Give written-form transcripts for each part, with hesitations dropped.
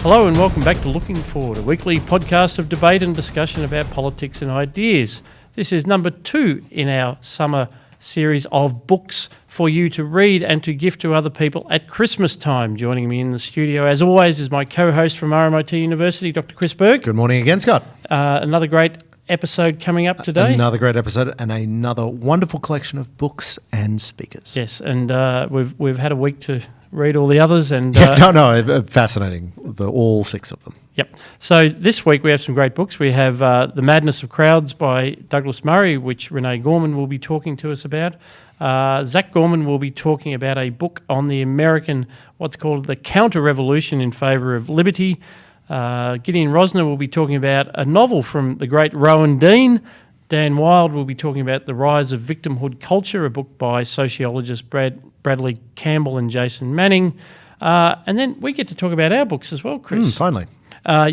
Hello and welcome back to Looking Forward, a weekly podcast of debate and discussion about politics and ideas. This is number 2 in our summer series of books for you to read and to gift to other people at Christmas time. Joining me in the studio, as always, is my co-host from RMIT University, Dr. Chris Berg. Good morning again, Scott. Another great episode coming up today. Another great episode and another wonderful collection of books and speakers. Yes, and we've had a week to read all the others. And fascinating, all 6 of them. Yep. So this week we have some great books. We have The Madness of Crowds by Douglas Murray, which Renee Gorman will be talking to us about. Zach Gorman will be talking about a book on the American, what's called the counter-revolution in favour of liberty. Gideon Rozner will be talking about a novel from the great Rowan. Dan Wilde will be talking about The Rise of Victimhood Culture, a book by sociologist Bradley Campbell and Jason Manning. And then we get to talk about our books as well, Chris. Finally.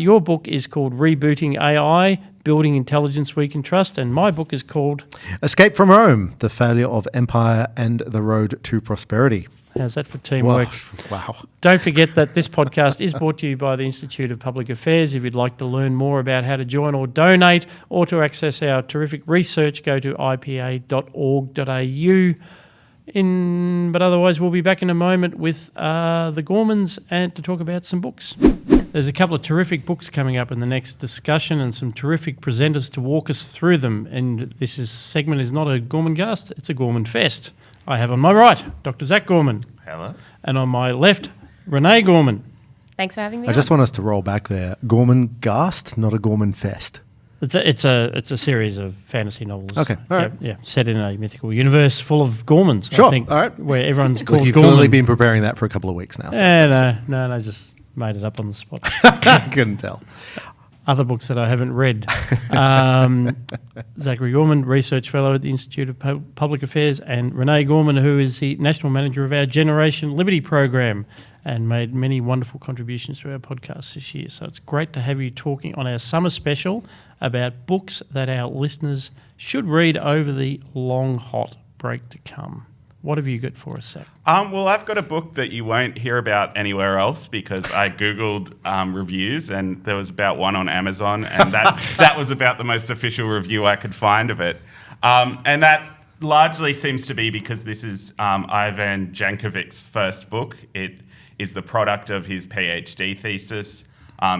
Your book is called Rebooting AI, Building Intelligence We Can Trust, and my book is called Escape from Rome, The Failure of Empire and the Road to Prosperity. How's that for teamwork? Wow. Don't forget that this podcast is brought to you by the Institute of Public Affairs. If you'd like to learn more about how to join or donate or to access our terrific research, go to ipa.org.au. But otherwise, we'll be back in a moment with the Gormans and to talk about some books. There's a couple of terrific books coming up in the next discussion and some terrific presenters to walk us through them. And segment is not a Gorman Gast, it's a Gorman Fest. I have on my right Dr. Zach Gorman. Hello. And on my left, Renee Gorman. Thanks for having me. I just want us to roll back there. Gorman Gast, not a Gorman Fest. It's a series of fantasy novels. Okay, all right. Yeah, set in a mythical universe full of Gormans. Sure, I think, all right. Where everyone's called You've Gorman. clearly been preparing that for a couple of weeks now. So No, just made it up on the spot. couldn't tell. Other books that I haven't read. Zachary Gorman, Research Fellow at the Institute of Public Affairs, and Renee Gorman, who is the National Manager of our Generation Liberty Program and made many wonderful contributions to our podcast this year. So it's great to have you talking on our summer special about books that our listeners should read over the long, hot break to come. What have you got for us, Zach? Well, I've got a book that you won't hear about anywhere else because I Googled reviews and there was about one on Amazon and that was about the most official review I could find of it. And that largely seems to be because this is Ivan Jankovic's first book. It is the product of his PhD thesis.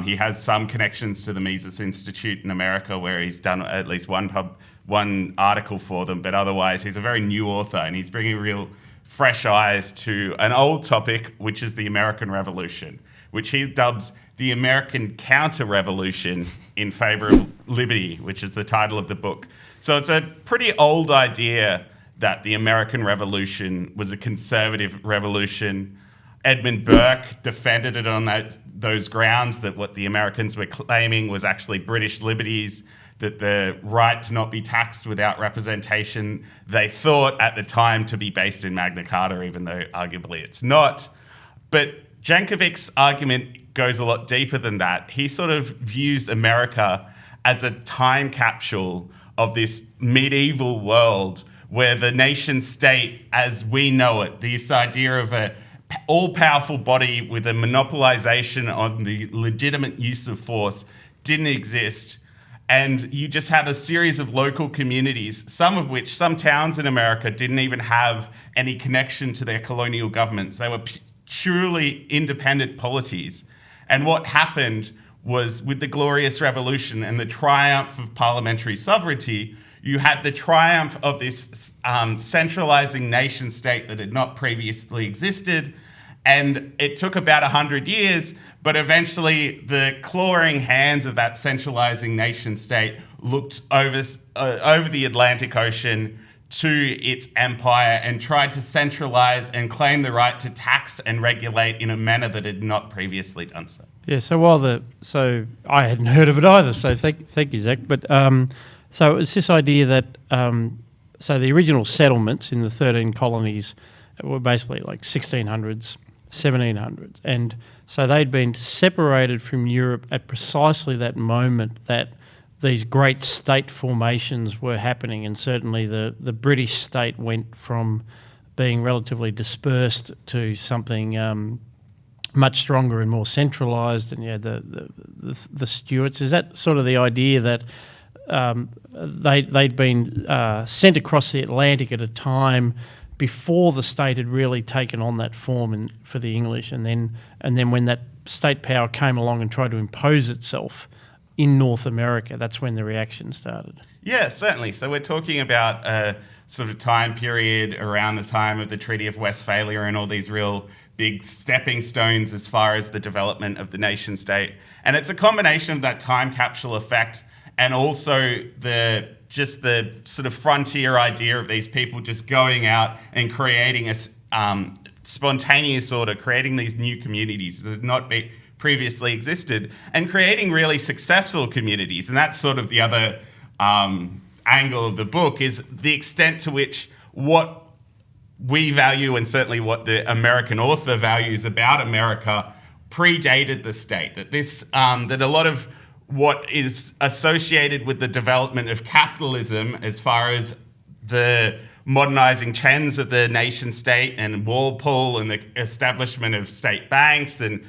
He has some connections to the Mises Institute in America where he's done at least one article for them, but otherwise he's a very new author and he's bringing real fresh eyes to an old topic, which is the American Revolution, which he dubs the American counter-revolution in favor of liberty, which is the title of the book. So it's a pretty old idea that the American Revolution was a conservative revolution. Edmund Burke defended it on those grounds that what the Americans were claiming was actually British liberties, that the right to not be taxed without representation, they thought at the time to be based in Magna Carta, even though arguably it's not. But Jankovic's argument goes a lot deeper than that. He sort of views America as a time capsule of this medieval world where the nation state as we know it, this idea of a all-powerful body with a monopolization on the legitimate use of force didn't exist. And you just had a series of local communities, some towns in America didn't even have any connection to their colonial governments. They were purely independent polities. And what happened was with the Glorious Revolution and the triumph of parliamentary sovereignty, you had the triumph of this centralizing nation state that had not previously existed. And it took about 100 years, but eventually the clawing hands of that centralizing nation state looked over the Atlantic Ocean to its empire and tried to centralize and claim the right to tax and regulate in a manner that had not previously done so. Yeah, so I hadn't heard of it either, so thank you, Zach. But so it's this idea that so the original settlements in the 13 colonies were basically like 1600s, 1700s, and so they'd been separated from Europe at precisely that moment that these great state formations were happening, and certainly the British state went from being relatively dispersed to something much stronger and more centralised, and the Stuarts. Is that sort of the idea that they'd been sent across the Atlantic at a time before the state had really taken on that form for the English, and then when that state power came along and tried to impose itself in North America, that's when the reaction started? Yeah, certainly. So we're talking about a sort of time period around the time of the Treaty of Westphalia and all these real big stepping stones as far as the development of the nation state. And it's a combination of that time capsule effect and also the sort of frontier idea of these people just going out and creating a spontaneous order, creating these new communities that had not previously existed, and creating really successful communities. And that's sort of the other angle of the book, is the extent to which what we value, and certainly what the American author values about America, predated the state. That that a lot of what is associated with the development of capitalism, as far as the modernizing trends of the nation state and Walpole and the establishment of state banks and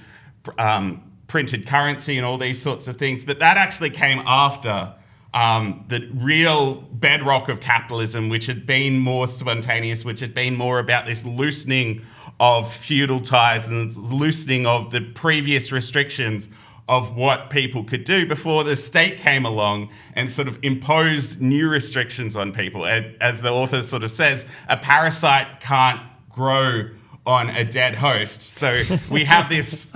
printed currency and all these sorts of things, that actually came after the real bedrock of capitalism, which had been more spontaneous, which had been more about this loosening of feudal ties and loosening of the previous restrictions of what people could do before the state came along and sort of imposed new restrictions on people. As the author sort of says, a parasite can't grow on a dead host. So we have this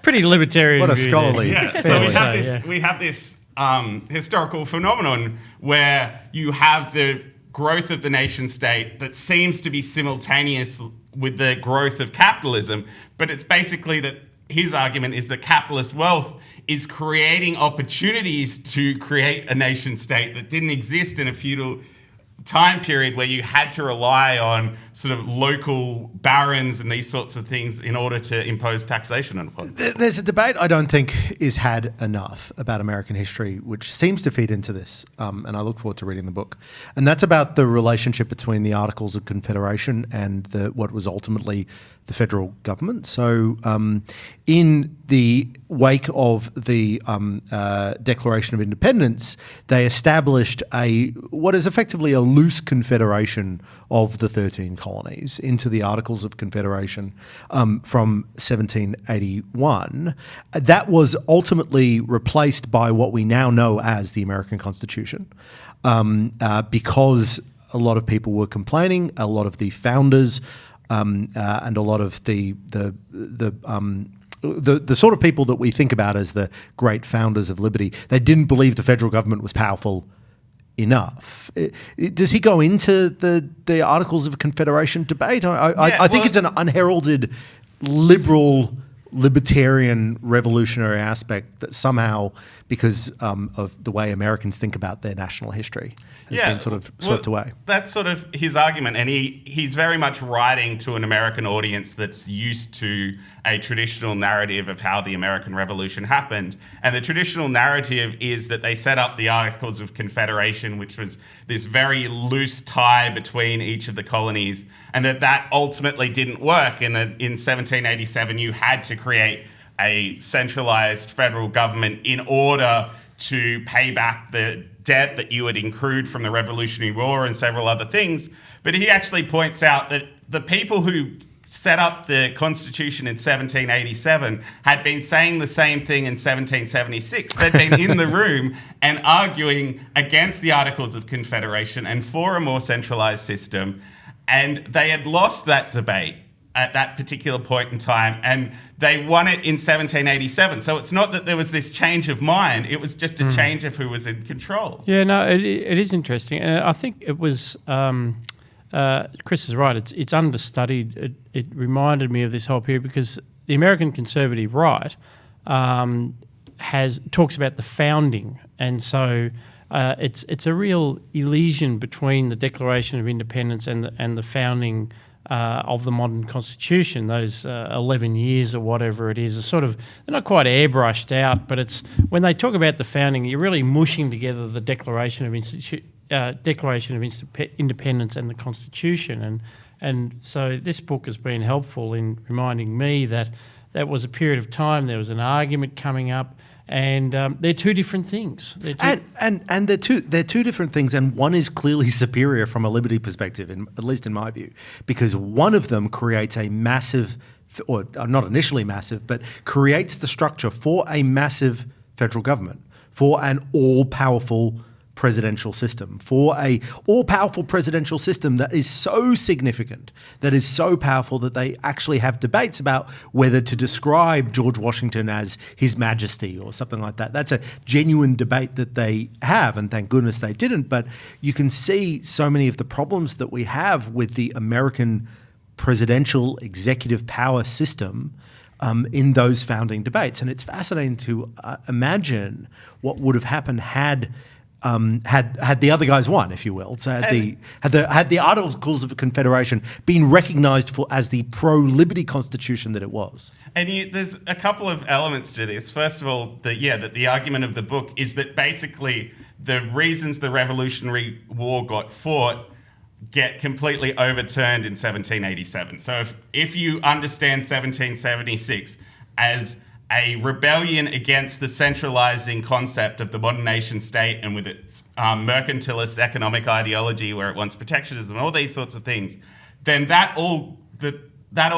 pretty libertarian. What a view scholarly. there. Yeah, so we have this historical phenomenon where you have the growth of the nation state that seems to be simultaneous with the growth of capitalism, but it's basically that his argument is that capitalist wealth is creating opportunities to create a nation state that didn't exist in a feudal time period, where you had to rely on sort of local barons and these sorts of things in order to impose taxation on them. There's a debate I don't think is had enough about American history, which seems to feed into this, and I look forward to reading the book. And that's about the relationship between the Articles of Confederation and what was ultimately the federal government. So in the wake of the Declaration of Independence, they established what is effectively a loose confederation of the 13 colonies into the Articles of Confederation from 1781. That was ultimately replaced by what we now know as the American Constitution, because a lot of people were complaining, a lot of the founders and a lot of the sort of people that we think about as the great founders of liberty, they didn't believe the federal government was powerful enough. Does he go into the Articles of Confederation debate? I think it's an unheralded libertarian revolutionary aspect that somehow, because of the way Americans think about their national history, has been sort of swept away. That's sort of his argument, and he's very much writing to an American audience that's used to a traditional narrative of how the American Revolution happened. And the traditional narrative is that they set up the Articles of Confederation, which was this very loose tie between each of the colonies, and that ultimately didn't work. And that in 1787, you had to create a centralized federal government in order to pay back the debt that you had accrued from the Revolutionary War and several other things. But he actually points out that the people who set up the Constitution in 1787 had been saying the same thing in 1776. They'd been in the room and arguing against the Articles of Confederation and for a more centralized system. And they had lost that debate at that particular point in time, and they won it in 1787. So it's not that there was this change of mind, it was just a change of who was in control. Yeah, no, it is interesting. And I think it was, Chris is right, it's understudied. It reminded me of this whole period because the American conservative right talks about the founding, and so it's a real elision between the Declaration of Independence and the founding of the modern Constitution. Those 11 years or whatever it is, they're not quite airbrushed out, but it's when they talk about the founding, you're really mushing together the Declaration of Independence and the Constitution, And so this book has been helpful in reminding me that that was a period of time, there was an argument coming up, and they're two different things. And they're two different things, and one is clearly superior from a liberty perspective, at least in my view, because one of them creates a massive, or not initially massive, but creates the structure for a massive federal government, for an all-powerful presidential system, for a all-powerful presidential system that is so significant, that is so powerful that they actually have debates about whether to describe George Washington as His Majesty or something like that. That's a genuine debate that they have, and thank goodness they didn't. But you can see so many of the problems that we have with the American presidential executive power system in those founding debates. And it's fascinating to imagine what would have happened had the other guys won, if you will. So had the Articles of Confederation been recognised as the pro-liberty constitution that it was. And there's a couple of elements to this. First of all, that the argument of the book is that basically the reasons the Revolutionary War got fought get completely overturned in 1787. So if you understand 1776 as a rebellion against the centralizing concept of the modern nation state and with its mercantilist economic ideology where it wants protectionism and all these sorts of things, then that all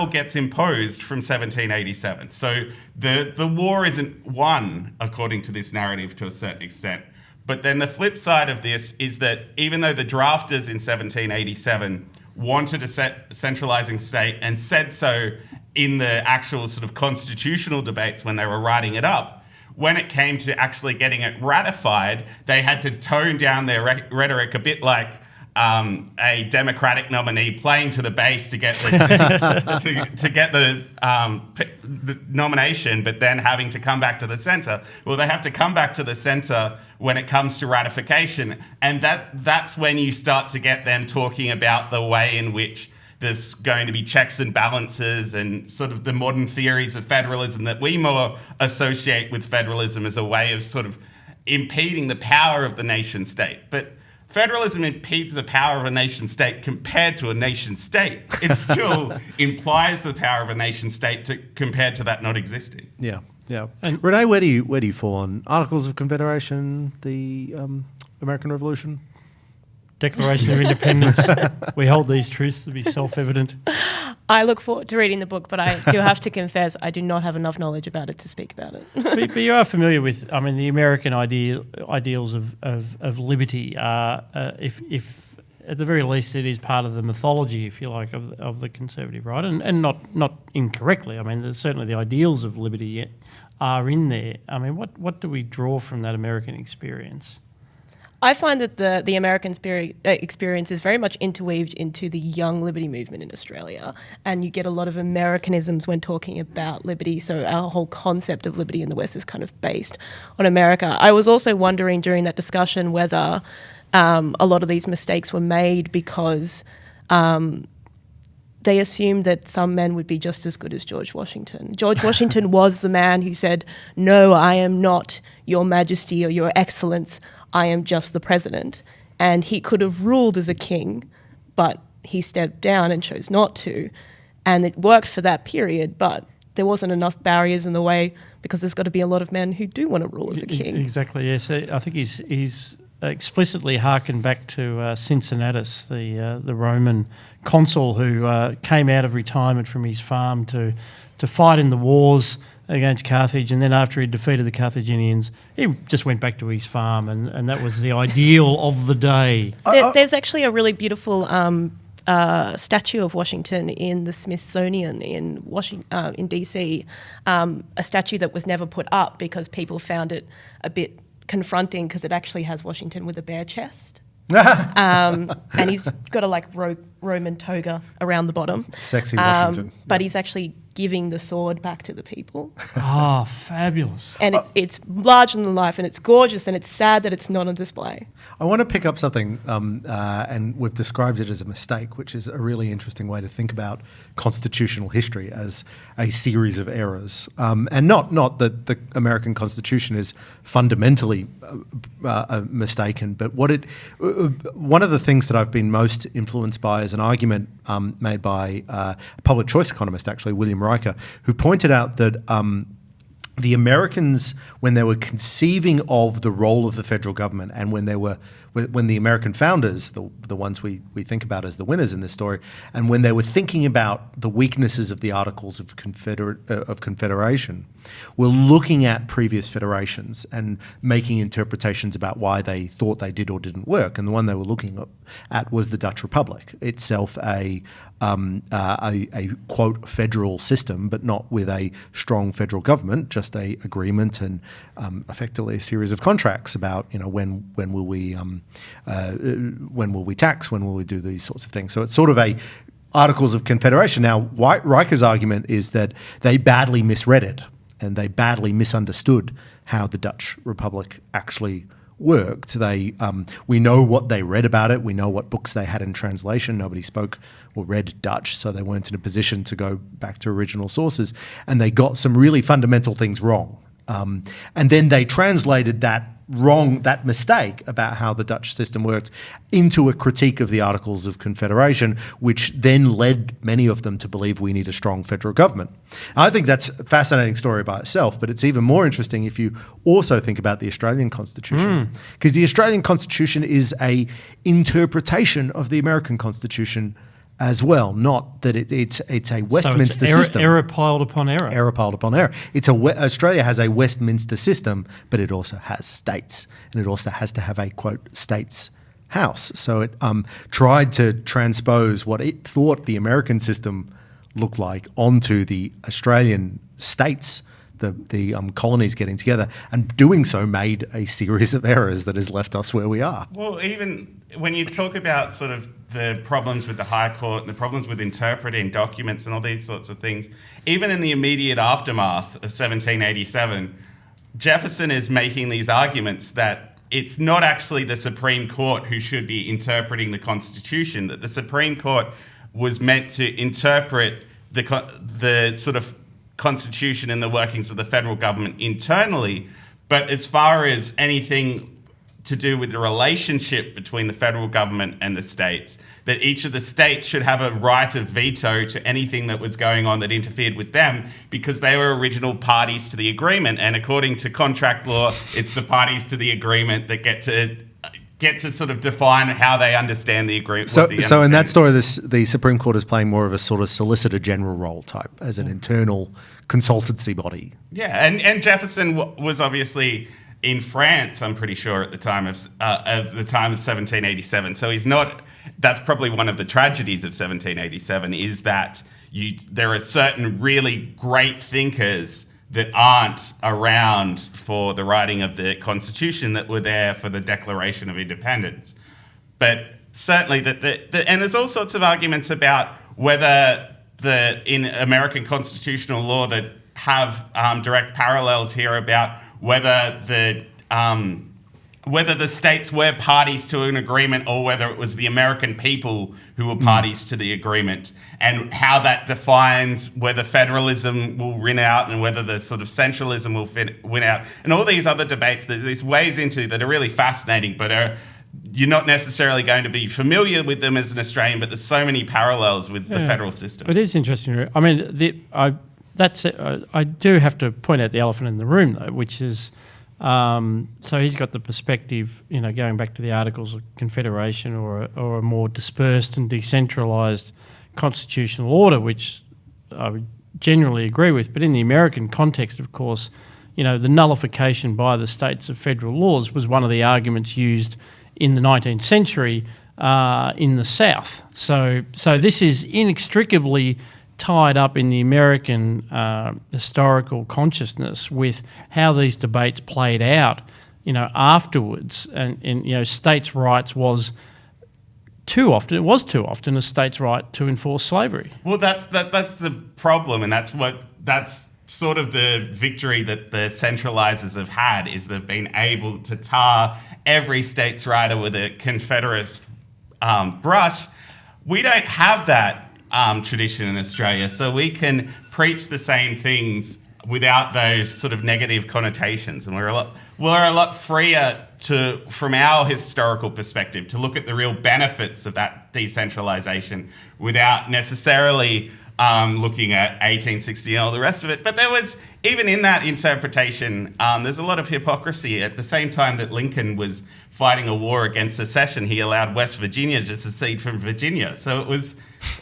gets imposed from 1787. So the war isn't won according to this narrative to a certain extent. But then the flip side of this is that even though the drafters in 1787 wanted a centralizing state and said so in the actual sort of constitutional debates when they were writing it up, when it came to actually getting it ratified, they had to tone down their rhetoric a bit like a Democratic nominee playing to the base to get the nomination, but then having to come back to the centre. Well, they have to come back to the centre when it comes to ratification, and that's when you start to get them talking about the way in which there's going to be checks and balances and sort of the modern theories of federalism that we more associate with federalism as a way of sort of impeding the power of the nation state. But federalism impedes the power of a nation state compared to a nation state. It still implies the power of a nation state compared to that not existing. Yeah. And Renee, where do you fall on Articles of Confederation, the American Revolution? Declaration of Independence. We hold these truths to be self-evident. I look forward to reading the book, but I do have to confess I do not have enough knowledge about it to speak about it. But you are familiar with, the American ideals of liberty. If at the very least it is part of the mythology, if you like, of the conservative right, and not incorrectly. There's certainly the ideals of liberty are in there. What do we draw from that American experience? I find that the American experience is very much interweaved into the young liberty movement in Australia, and you get a lot of Americanisms when talking about liberty, so our whole concept of liberty in the West is kind of based on America. I was also wondering during that discussion whether a lot of these mistakes were made because they assumed that some men would be just as good as George Washington. George Washington was the man who said, "No, I am not your majesty or your excellence. I am just the president." And he could have ruled as a king, but he stepped down and chose not to. And it worked for that period, but there wasn't enough barriers in the way because there's got to be a lot of men who do want to rule as a king. Exactly, yes. I think he's explicitly harkened back to Cincinnatus, the Roman consul who came out of retirement from his farm to fight in the wars against Carthage, and then after he defeated the Carthaginians, he just went back to his farm, and that was the ideal of the day. There's actually a really beautiful statue of Washington in the Smithsonian in DC, a statue that was never put up because people found it a bit confronting because it actually has Washington with a bare chest. And he's got a Roman toga around the bottom. Sexy Washington. But he's actually giving the sword back to the people. Oh, fabulous. And it's larger than life, and it's gorgeous, and it's sad that it's not on display. I want to pick up something, and we've described it as a mistake, which is a really interesting way to think about constitutional history as a series of errors. And not that the American Constitution is fundamentally mistaken, but one of the things that I've been most influenced by is an argument made by a public choice economist, actually, William Riker, who pointed out that the Americans, when they were conceiving of the role of the federal government, and when the American founders, the ones we think about as the winners in this story, and when they were thinking about the weaknesses of the Articles of Confederation, were looking at previous federations and making interpretations about why they thought they did or didn't work. And the one they were looking at was the Dutch Republic, itself a quote federal system, but not with a strong federal government, just a agreement and effectively a series of contracts about when will we tax, when will we do these sorts of things. So it's sort of a Articles of Confederation. Now, Riker's argument is that they badly misread it and they badly misunderstood how the Dutch Republic actually worked. We know what they read about it. We know what books they had in translation. Nobody spoke or read Dutch, so they weren't in a position to go back to original sources. And they got some really fundamental things wrong. And then they translated that mistake about how the Dutch system worked into a critique of the Articles of Confederation, which then led many of them to believe we need a strong federal government. I think that's a fascinating story by itself, but it's even more interesting if you also think about the Australian Constitution, because the Australian Constitution is a interpretation of the American Constitution as well, not that it's a Westminster system. Error piled upon error. Error piled upon error. Australia has a Westminster system, but it also has states, and it also has to have a, quote, states house. So it tried to transpose what it thought the American system looked like onto the Australian states, the colonies getting together, and doing so made a series of errors that has left us where we are. Well, even when you talk about sort of the problems with the High Court and the problems with interpreting documents and all these sorts of things, even in the immediate aftermath of 1787, Jefferson is making these arguments that it's not actually the Supreme Court who should be interpreting the Constitution, that the Supreme Court was meant to interpret the sort of Constitution and the workings of the federal government internally, but as far as anything to do with the relationship between the federal government and the states, that each of the states should have a right of veto to anything that was going on that interfered with them because they were original parties to the agreement. And according to contract law, it's the parties to the agreement that get to sort of define how they understand the agreement. So in that story, the Supreme Court is playing more of a sort of Solicitor General role type as an internal consultancy body. Yeah, and Jefferson was obviously in France, I'm pretty sure, at the time of 1787. So he's not. That's probably one of the tragedies of 1787 is that there are certain really great thinkers that aren't around for the writing of the Constitution that were there for the Declaration of Independence. But certainly and there's all sorts of arguments about whether in American constitutional law that have direct parallels here about whether the states were parties to an agreement or whether it was the American people who were parties to the agreement, and how that defines whether federalism will win out and whether the sort of centralism will win out, and all these other debates that there's ways into that are really fascinating, but you're not necessarily going to be familiar with them as an Australian, but there's so many parallels with the federal system. It is interesting. I mean, I do have to point out the elephant in the room, though, which is so he's got the perspective, going back to the Articles of Confederation or a more dispersed and decentralised constitutional order, which I would generally agree with. But in the American context, of course, the nullification by the states of federal laws was one of the arguments used in the 19th century in the South. So this is inextricably tied up in the American historical consciousness with how these debates played out, afterwards. And states' rights was too often a state's right to enforce slavery. Well, that's the problem, and that's sort of the victory that the centralisers have had, is they've been able to tar every states' righter with a Confederate brush. We don't have that tradition in Australia, so we can preach the same things without those sort of negative connotations, and we're a lot freer from our historical perspective, to look at the real benefits of that decentralisation without necessarily looking at 1860 and all the rest of it. But there was, even in that interpretation, there's a lot of hypocrisy. At the same time that Lincoln was fighting a war against secession, he allowed West Virginia to secede from Virginia. So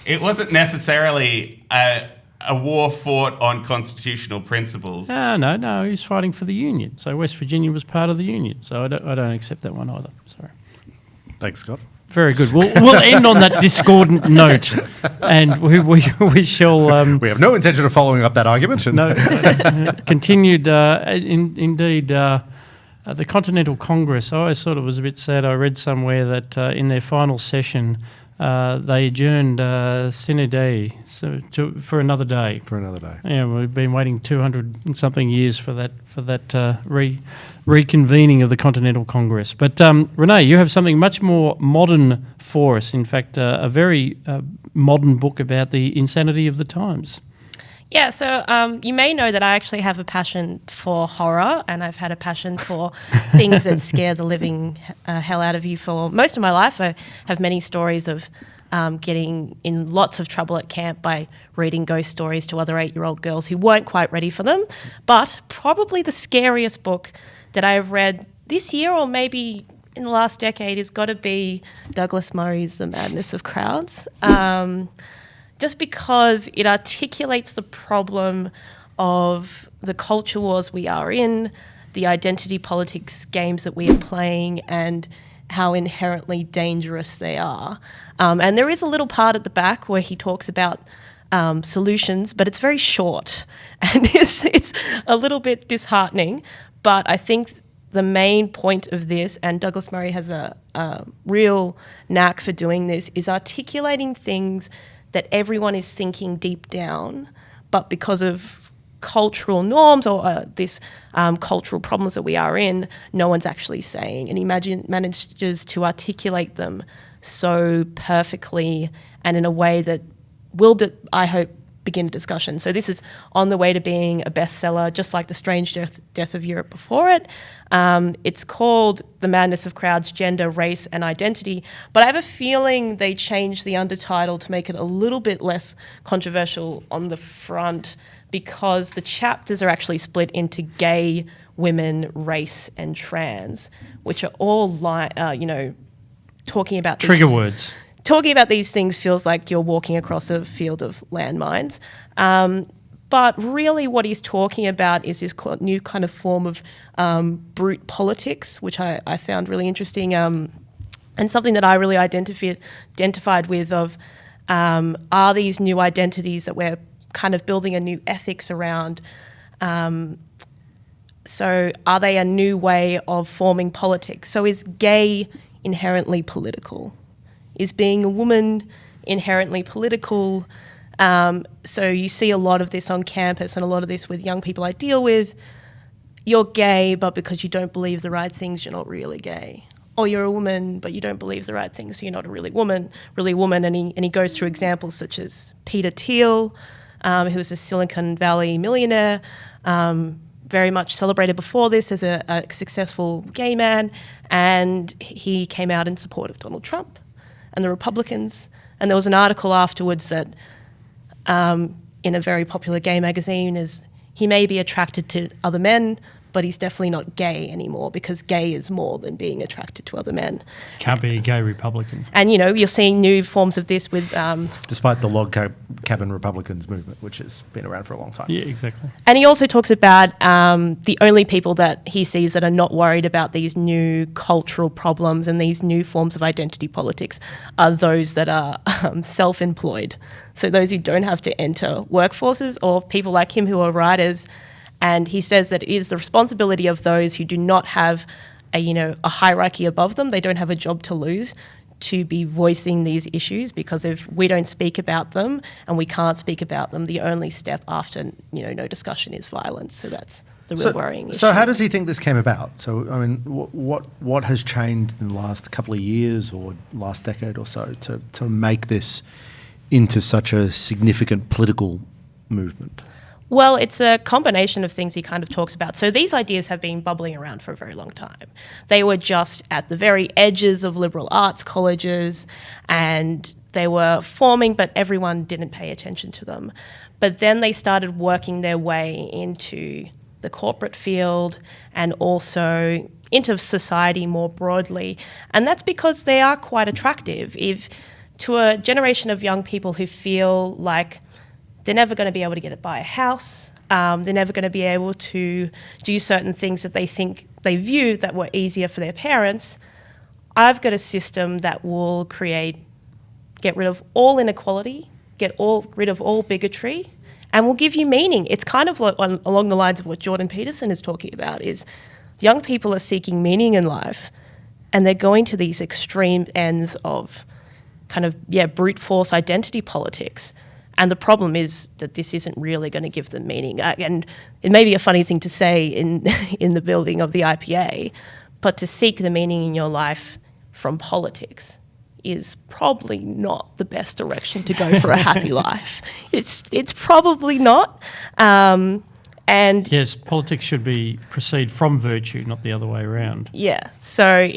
it wasn't necessarily a war fought on constitutional principles. No, he was fighting for the Union. So West Virginia was part of the Union. So I don't accept that one either. Sorry. Thanks, Scott. Very good. We'll end on that discordant note, and we shall. We have no intention of following up that argument. No, continued. Indeed, the Continental Congress. I always thought it was a bit sad. I read somewhere that in their final session, they adjourned sine die, for another day. For another day. Yeah, we've been waiting 200 and something years for that reconvening of the Continental Congress. But Renee, you have something much more modern for us. In fact, a very modern book about the insanity of the times. Yeah, so you may know that I actually have a passion for horror, and I've had a passion for things that scare the living hell out of you for most of my life. I have many stories of getting in lots of trouble at camp by reading ghost stories to other 8-year-old girls who weren't quite ready for them. But probably the scariest book that I have read this year, or maybe in the last decade, has got to be Douglas Murray's The Madness of Crowds. Just because it articulates the problem of the culture wars we are in, the identity politics games that we are playing, and how inherently dangerous they are. And there is a little part at the back where he talks about solutions, but it's very short, and it's a little bit disheartening. But I think the main point of this, and Douglas Murray has a real knack for doing this, is articulating things that everyone is thinking deep down, but because of cultural norms or this cultural problems that we are in, no one's actually saying. And he manages to articulate them so perfectly and in a way that will, I hope, begin a discussion. So this is on the way to being a bestseller, just like The Strange Death of Europe before it. It's called The Madness of Crowds, Gender, Race and Identity, but I have a feeling they changed the undertitle to make it a little bit less controversial on the front, because the chapters are actually split into gay, women, race and trans, which are all talking about trigger words. Talking about these things feels like you're walking across a field of landmines. But really what he's talking about is this new kind of form of brute politics, which I found really interesting, and something that I really identified with of are these new identities that we're kind of building a new ethics around. So are they a new way of forming politics? So is gay inherently political? Is being a woman inherently political? So you see a lot of this on campus and a lot of this with young people I deal with. You're gay, but because you don't believe the right things, you're not really gay. Or you're a woman, but you don't believe the right things, so you're not a really woman. And he goes through examples such as Peter Thiel, who was a Silicon Valley millionaire, very much celebrated before this as a successful gay man, and he came out in support of Donald Trump and the Republicans. And there was an article afterwards that in a very popular gay magazine is he may be attracted to other men, but he's definitely not gay anymore, because gay is more than being attracted to other men. Can't be a gay Republican. And, you're seeing new forms of this with... Despite the log cabin Republicans movement, which has been around for a long time. Yeah, exactly. And he also talks about the only people that he sees that are not worried about these new cultural problems and these new forms of identity politics are those that are self-employed. So those who don't have to enter workforces, or people like him who are writers. And he says that it is the responsibility of those who do not have a hierarchy above them, they don't have a job to lose, to be voicing these issues, because if we don't speak about them and we can't speak about them, the only step after no discussion is violence. So that's the real worrying issue. So how does he think this came about? So I mean, what has changed in the last couple of years or last decade or so to make this into such a significant political movement? Well, it's a combination of things he kind of talks about. So these ideas have been bubbling around for a very long time. They were just at the very edges of liberal arts colleges, and they were forming, but everyone didn't pay attention to them. But then they started working their way into the corporate field and also into society more broadly. And that's because they are quite attractive. If to a generation of young people who feel like they're never going to be able to buy a house. They're never going to be able to do certain things that they view that were easier for their parents. I've got a system that will get rid of all inequality, rid of all bigotry, and will give you meaning. It's kind of along the lines of what Jordan Peterson is talking about, is young people are seeking meaning in life, and they're going to these extreme ends of kind of, brute force identity politics. And the problem is that this isn't really going to give them meaning. And it may be a funny thing to say in the building of the IPA, but to seek the meaning in your life from politics is probably not the best direction to go for a happy life. It's probably not. And yes, politics should proceed from virtue, not the other way around. Yeah, so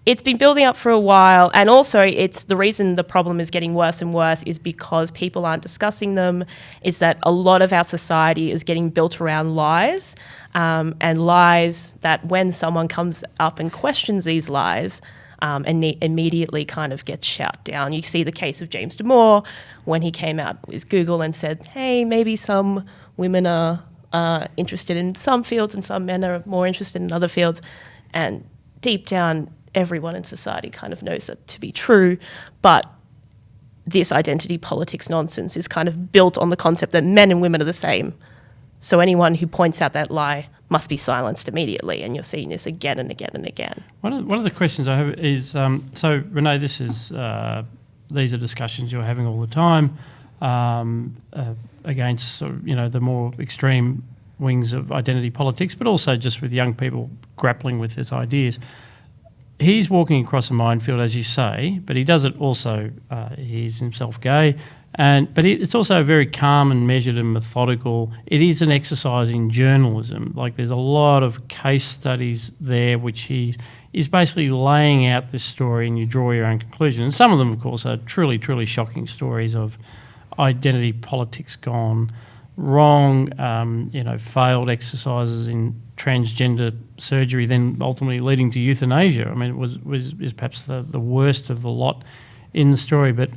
it's been building up for a while, and also it's the reason the problem is getting worse and worse is because people aren't discussing them, is that a lot of our society is getting built around lies, and lies that when someone comes up and questions these lies, immediately kind of gets shut down. You see the case of James Damore when he came out with Google and said, hey, maybe some women are interested in some fields and some men are more interested in other fields, and deep down, everyone in society kind of knows that to be true, but this identity politics nonsense is kind of built on the concept that men and women are the same. So anyone who points out that lie must be silenced immediately, and you're seeing this again and again and again. One of the questions I have is, so Renee, these are discussions you're having all the time against the more extreme wings of identity politics, but also just with young people grappling with these ideas. He's walking across a minefield, as you say, but he does it also, he's himself gay, but it's also very calm and measured and methodical. It is an exercise in journalism. Like, there's a lot of case studies there which he is basically laying out this story, and you draw your own conclusion. And some of them, of course, are truly, truly shocking stories of identity politics gone wrong, failed exercises in transgender surgery, then ultimately leading to euthanasia. I mean, it is perhaps the worst of the lot in the story. But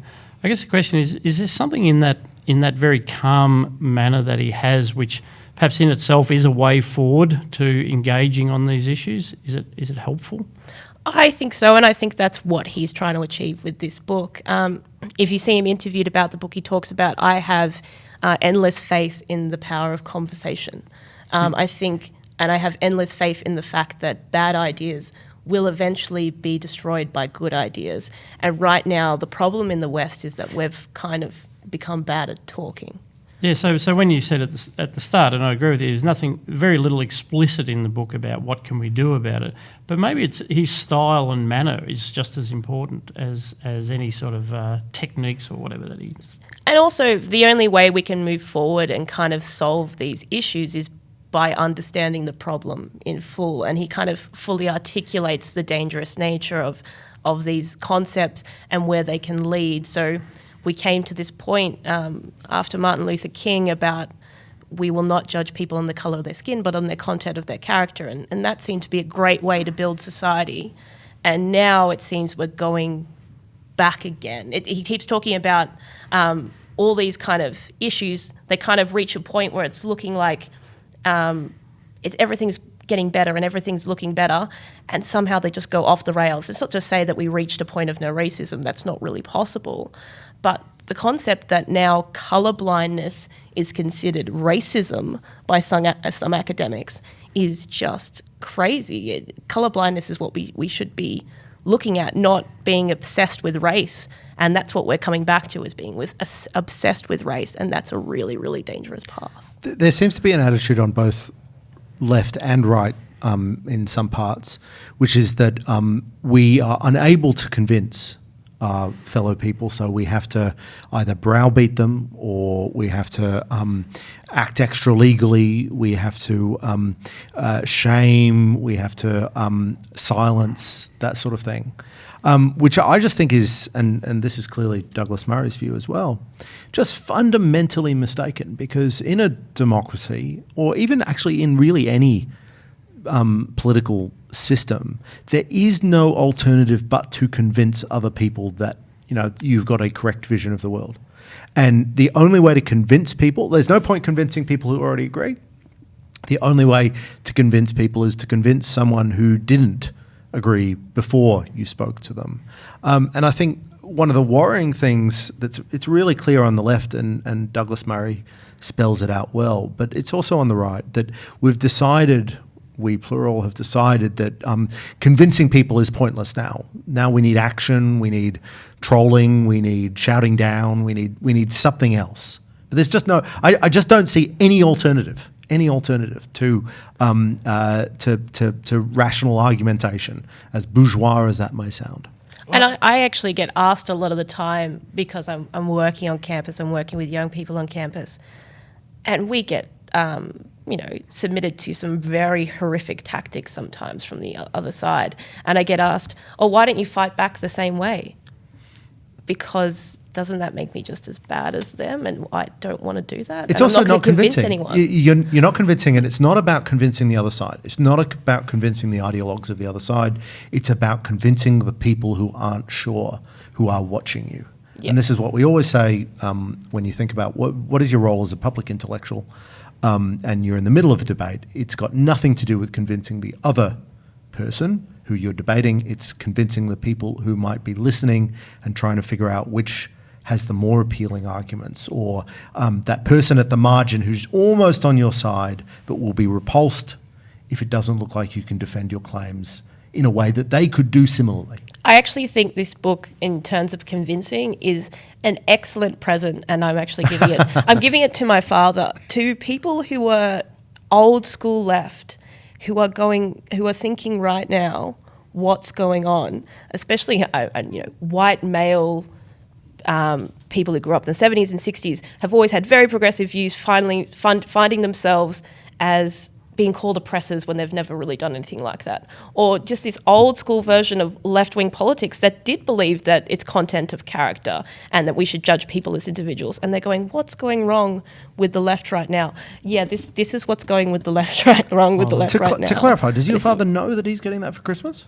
I guess the question is there something in that very calm manner that he has, which perhaps in itself is a way forward to engaging on these issues? Is it helpful? I think so, and I think that's what he's trying to achieve with this book. If you see him interviewed about the book, he talks about, I have endless faith in the power of conversation. I think, and I have endless faith in the fact that bad ideas will eventually be destroyed by good ideas. And right now, the problem in the West is that we've kind of become bad at talking. Yeah, so when you said at the start, and I agree with you, there's very little explicit in the book about what can we do about it. But maybe it's his style and manner is just as important as any sort of techniques or whatever that is. And also, the only way we can move forward and kind of solve these issues is by understanding the problem in full. And he kind of fully articulates the dangerous nature of these concepts and where they can lead. So we came to this point after Martin Luther King about we will not judge people on the colour of their skin, but on the content of their character. And that seemed to be a great way to build society. And now it seems we're going back again. He keeps talking about all these kind of issues. They kind of reach a point where it's looking like everything's getting better and everything's looking better, and somehow they just go off the rails. It's not to say that we reached a point of no racism. That's not really possible. But the concept that now colour blindness is considered racism by some academics is just crazy. Colour blindness is what we should be looking at, not being obsessed with race. And that's what we're coming back to, is being obsessed with race, and that's a really, really dangerous path. There seems to be an attitude on both left and right in some parts, which is that we are unable to convince our fellow people, so we have to either browbeat them, or we have to act extra legally, we have to shame, we have to silence, that sort of thing. Which I just think is, and this is clearly Douglas Murray's view as well, just fundamentally mistaken, because in a democracy, or even actually in really any political system, there is no alternative but to convince other people that, you know, you've got a correct vision of the world. And the only way to convince people, there's no point convincing people who already agree. The only way to convince people is to convince someone who didn't agree before you spoke to them. And I think one of the worrying things it's really clear on the left, and Douglas Murray spells it out well, but it's also on the right, that we've decided, we plural have decided, that convincing people is pointless now. Now we need action, we need trolling, we need shouting down, we need something else. But there's just no, I just don't see any alternative to rational argumentation, as bourgeois as that may sound. And I actually get asked a lot of the time, because I'm working on campus, I'm working with young people on campus, and we get submitted to some very horrific tactics sometimes from the other side. And I get asked, oh, why don't you fight back the same way? Because doesn't that make me just as bad as them? And I don't want to do that. It's and also I'm not convincing. Anyone. You're not convincing, and it's not about convincing the other side. It's not about convincing the ideologues of the other side. It's about convincing the people who aren't sure, who are watching you. Yep. And this is what we always say when you think about what is your role as a public intellectual, and you're in the middle of a debate. It's got nothing to do with convincing the other person who you're debating. It's convincing the people who might be listening and trying to figure out which has the more appealing arguments, or that person at the margin who's almost on your side but will be repulsed if it doesn't look like you can defend your claims in a way that they could do similarly. I actually think this book, in terms of convincing, is an excellent present, and I'm actually giving it. I'm giving it to my father, to people who are old school left, who are thinking right now, what's going on, especially white male. People who grew up in the 70s and 60s have always had very progressive views, finding themselves as being called oppressors when they've never really done anything like that. Or just this old school version of left-wing politics that did believe that it's content of character and that we should judge people as individuals. And they're going, what's going wrong with the left right now? Yeah, this is what's going with the left wrong with the left right now. To clarify, does your father know that he's getting that for Christmas?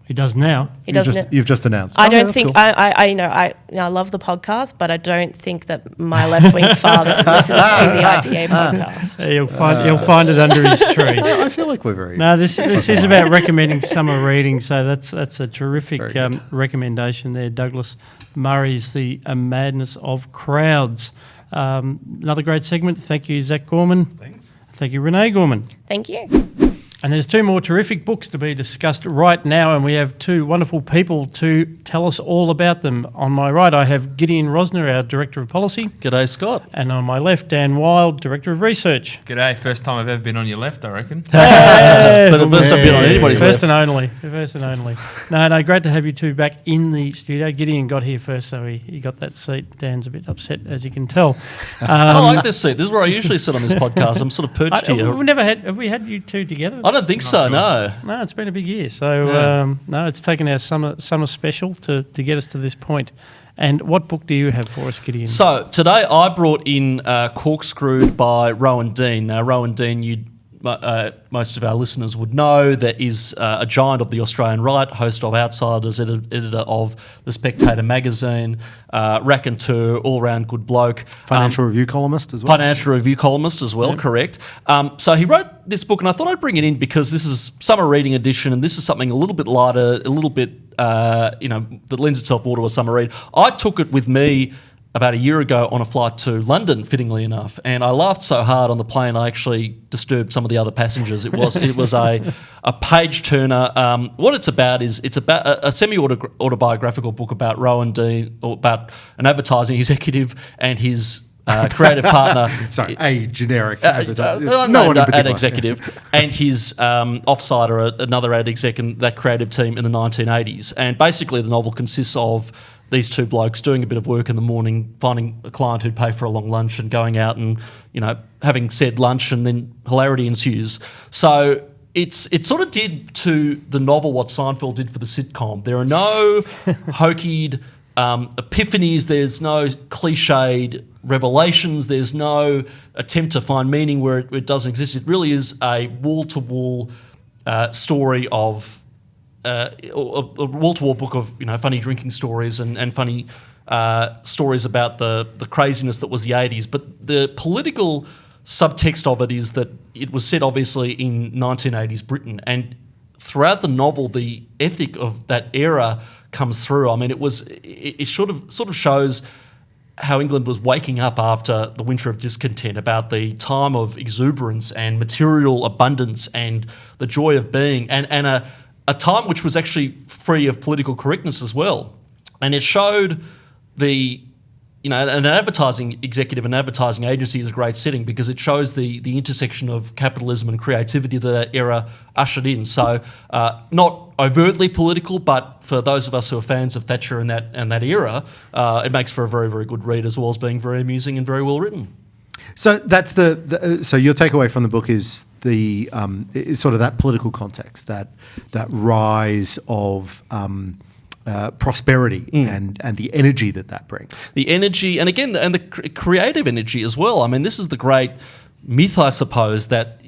He does now. You've just announced. I don't think, cool. I love the podcast, but I don't think that my left-wing father listens to the IPA podcast. He'll find it under his tree. I feel like we're very... No, this is about recommending summer reading, so that's a terrific recommendation there, Douglas Murray's The Madness of Crowds. Another great segment. Thank you, Zach Gorman. Thanks. Thank you, Renee Gorman. Thank you. And there's two more terrific books to be discussed right now, and we have two wonderful people to tell us all about them. On my right, I have Gideon Rozner, our Director of Policy. G'day, Scott. And on my left, Dan Wild, Director of Research. G'day. First time I've ever been on your left, I reckon. But the first I've been on anybody's first left. First and only. No, great to have you two back in the studio. Gideon got here first, so he got that seat. Dan's a bit upset, as you can tell. I like this seat. This is where I usually sit on this podcast. I'm sort of perched here. Have we had you two together? I don't think so, sure. no. No, it's been a big year. So, it's taken our summer special to get us to this point. And what book do you have for us, Gideon? So, today I brought in Corkscrewed by Rowan Dean. Now, Rowan Dean, most of our listeners would know, that is a giant of the Australian right, host of Outsiders, editor of The Spectator magazine, raconteur, all-round good bloke. Financial Review columnist as well. Yep. Correct. So he wrote this book, and I thought I'd bring it in because this is summer reading edition, and this is something a little bit lighter, a little bit, that lends itself more to a summer read. I took it with me about a year ago on a flight to London, fittingly enough, and I laughed so hard on the plane I actually disturbed some of the other passengers. It was a page turner. What it's about is it's about a semi-autobiographical book about Rowan Dean, or about an advertising executive and his creative partner. Sorry, a generic no one in particular. Ad executive, and his offsider, another ad exec in that creative team in the 1980s. And basically the novel consists of these two blokes doing a bit of work in the morning, finding a client who'd pay for a long lunch and going out and, having said lunch, and then hilarity ensues. So it sort of did to the novel what Seinfeld did for the sitcom. There are no hokied epiphanies, there's no cliched revelations, there's no attempt to find meaning where it doesn't exist. It really is a wall-to-wall story of a wall-to-wall book of funny drinking stories and funny stories about the craziness that was the 80s. But the political subtext of it is that it was set obviously in 1980s Britain, and throughout the novel the ethic of that era comes through. I mean, it sort of shows how England was waking up after the winter of discontent, about the time of exuberance and material abundance and the joy of being, and a time which was actually free of political correctness as well. And it showed an advertising executive, an advertising agency is a great setting because it shows the intersection of capitalism and creativity that era ushered in. So not overtly political, but for those of us who are fans of Thatcher and that era, it makes for a very, very good read, as well as being very amusing and very well written. So that's so your takeaway from the book is is sort of that political context, that rise of prosperity and the energy that brings. The energy, and again, and the creative energy as well. I mean, this is the great myth, I suppose, that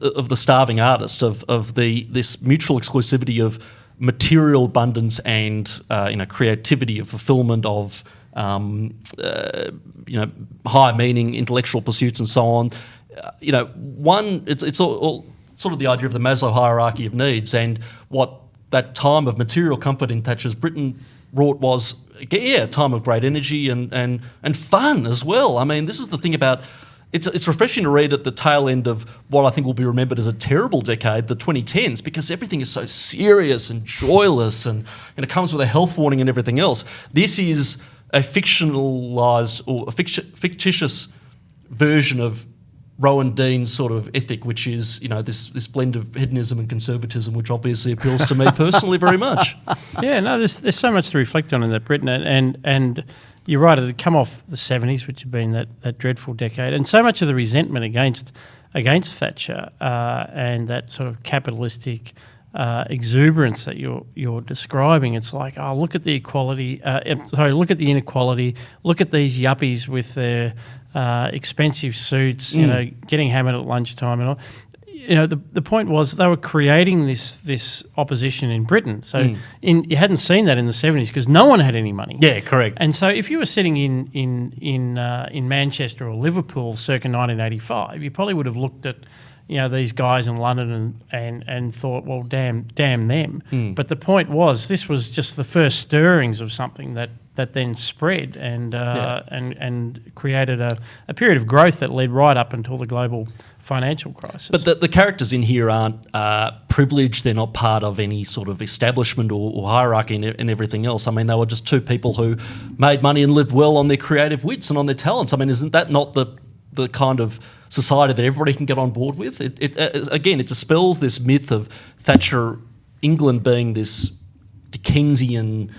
of the starving artist, of this mutual exclusivity of material abundance and creativity, of fulfillment, of high meaning, intellectual pursuits, and so on. It's all sort of the idea of the Maslow hierarchy of needs, and what that time of material comfort in Thatcher's Britain wrought was, a time of great energy and fun as well. I mean, this is the thing about it's refreshing to read at the tail end of what I think will be remembered as a terrible decade, the 2010s, because everything is so serious and joyless, and it comes with a health warning and everything else. This is a fictionalised or a fictitious version of Rowan Dean's sort of ethic, which is, this blend of hedonism and conservatism, which obviously appeals to me personally very much. Yeah, no, there's so much to reflect on in that Britain, and you're right, it had come off the 70s, which had been that dreadful decade, and so much of the resentment against Thatcher and that sort of capitalistic exuberance that you're describing. It's like, look at the equality. Look at the inequality. Look at these yuppies with their expensive suits, getting hammered at lunchtime and all. The point was they were creating this opposition in Britain. So you hadn't seen that in the 70s because no one had any money. Yeah, correct. And so if you were sitting in Manchester or Liverpool circa 1985, you probably would have looked at these guys in London and thought, well, damn them. But the point was, this was just the first stirrings of something that then spread and created a period of growth that led right up until the global financial crisis. But the characters in here aren't privileged. They're not part of any sort of establishment or hierarchy and everything else. I mean, they were just two people who made money and lived well on their creative wits and on their talents. I mean, isn't that not the kind of society that everybody can get on board with? It dispels this myth of Thatcher England being this Dickensian,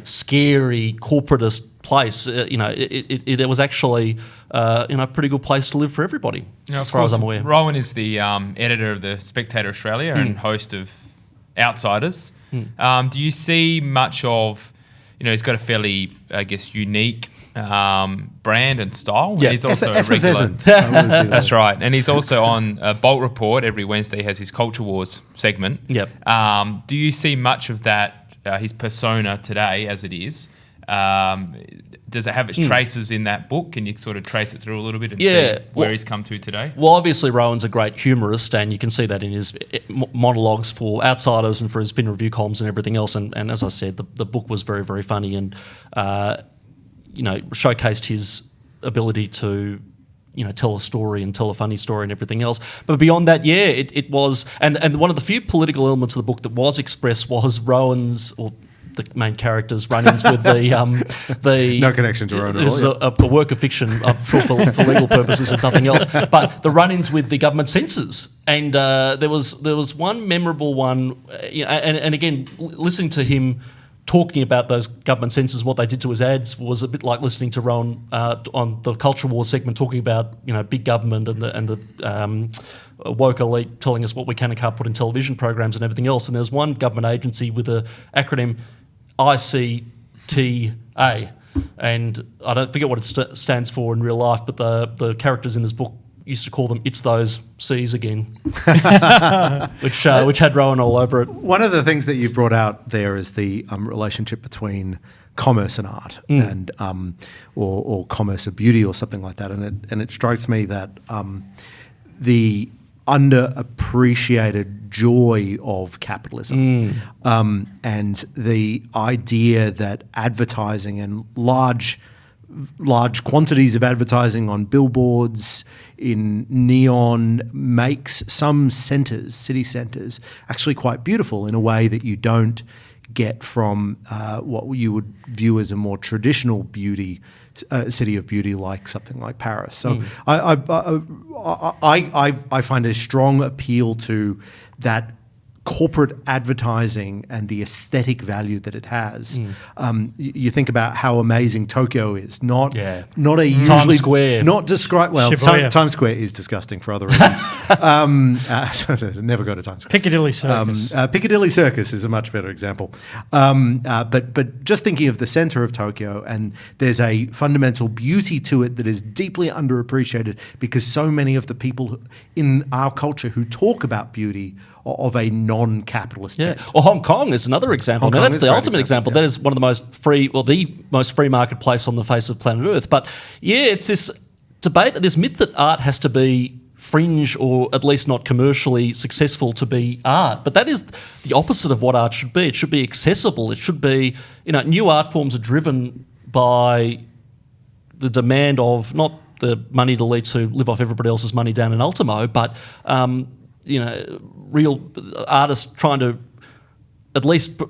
scary corporatist place. It was actually a pretty good place to live for everybody, as far as I'm aware. Rowan is the editor of the Spectator Australia and host of Outsiders. Do you see much of, he's got a fairly, I guess, unique brand and style. Yeah, he's also a regular. That's right, and he's also on Bolt Report every Wednesday. He has his Culture Wars segment. Yep. Do you see much of that? His persona today, as it is, does it have its traces in that book? Can you sort of trace it through a little bit and see where he's come to today? Well, obviously Rowan's a great humorist, and you can see that in his monologues for Outsiders and for his Spin Review columns and everything else. And as I said, the book was very, very funny, and showcased his ability to, tell a story and tell a funny story and everything else. But beyond that, it was, and one of the few political elements of the book that was expressed was Rowan's, or the main character's run-ins with the No connection to Rowan at This is all, a work of fiction, I'm sure, for legal purposes and nothing else. But the run-ins with the government censors, and there was one memorable one, and again, listening to him talking about those government censors, what they did to his ads, was a bit like listening to Rowan on the Culture War segment talking about big government and the woke elite telling us what we can and can't put in television programs and everything else. And there's one government agency with the acronym ICTA, and I don't forget what it stands for in real life, but the characters in this book used to call them "It's those C's again," which had Rowan all over it. One of the things that you brought out there is the relationship between commerce and art, and or commerce of beauty, or something like that. And it strikes me that the underappreciated joy of capitalism, and the idea that advertising and large quantities of advertising on billboards, in neon, makes some centres, city centres, actually quite beautiful in a way that you don't get from what you would view as a more traditional beauty, city of beauty, like something like Paris. So I find a strong appeal to that corporate advertising and the aesthetic value that it has. You think about how amazing Tokyo is. Not a usually Times Square. Not describe well. Shibuya. Times Square is disgusting for other reasons. Never go to Times Square. Piccadilly Circus. Piccadilly Circus is a much better example. But just thinking of the center of Tokyo, and there's a fundamental beauty to it that is deeply underappreciated, because so many of the people in our culture who talk about beauty are of a non-capitalist bent. Or Hong Kong is another example. Hong Now, Kong that's is the a great ultimate example. example, That is one of the most free, or the most free marketplace on the face of planet Earth. But it's this debate, this myth that art has to be fringe or at least not commercially successful to be art. But that is the opposite of what art should be. It should be accessible. It should be, new art forms are driven by the demand of not the money elites who live off everybody else's money down in Ultimo, but real artists trying to at least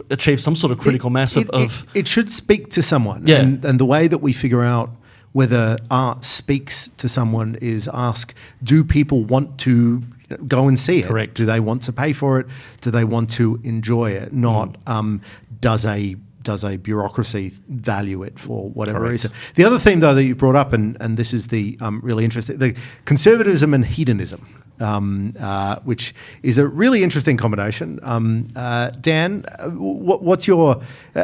achieve some sort of critical mass of... It should speak to someone. Yeah. And the way that we figure out whether art speaks to someone is ask, do people want to go and see it? Correct. Do they want to pay for it? Do they want to enjoy it? Not does a bureaucracy value it for whatever Correct. reason. The other theme, though, that you brought up, and this is the really interesting, the conservatism and hedonism, which is a really interesting combination. Dan, what's your,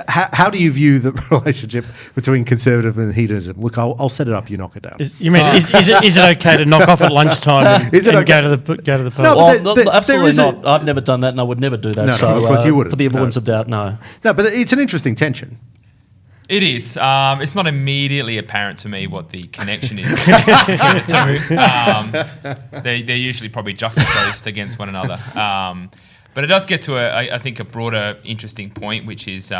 how do you view the relationship between conservatism and hedonism? Look, I'll set it up, you knock it down. Is it okay to knock off at lunchtime Is it and okay? go to the pub? No, Well, but there absolutely is a- not. I've never done that, and I would never do that. No, so, of course you wouldn't. For the avoidance No. of doubt, no. No, but it's an interesting tension. It is. It's not immediately apparent to me what the connection is between the two. They're usually probably juxtaposed against one another. But it does get to, I think, a broader, interesting point, which is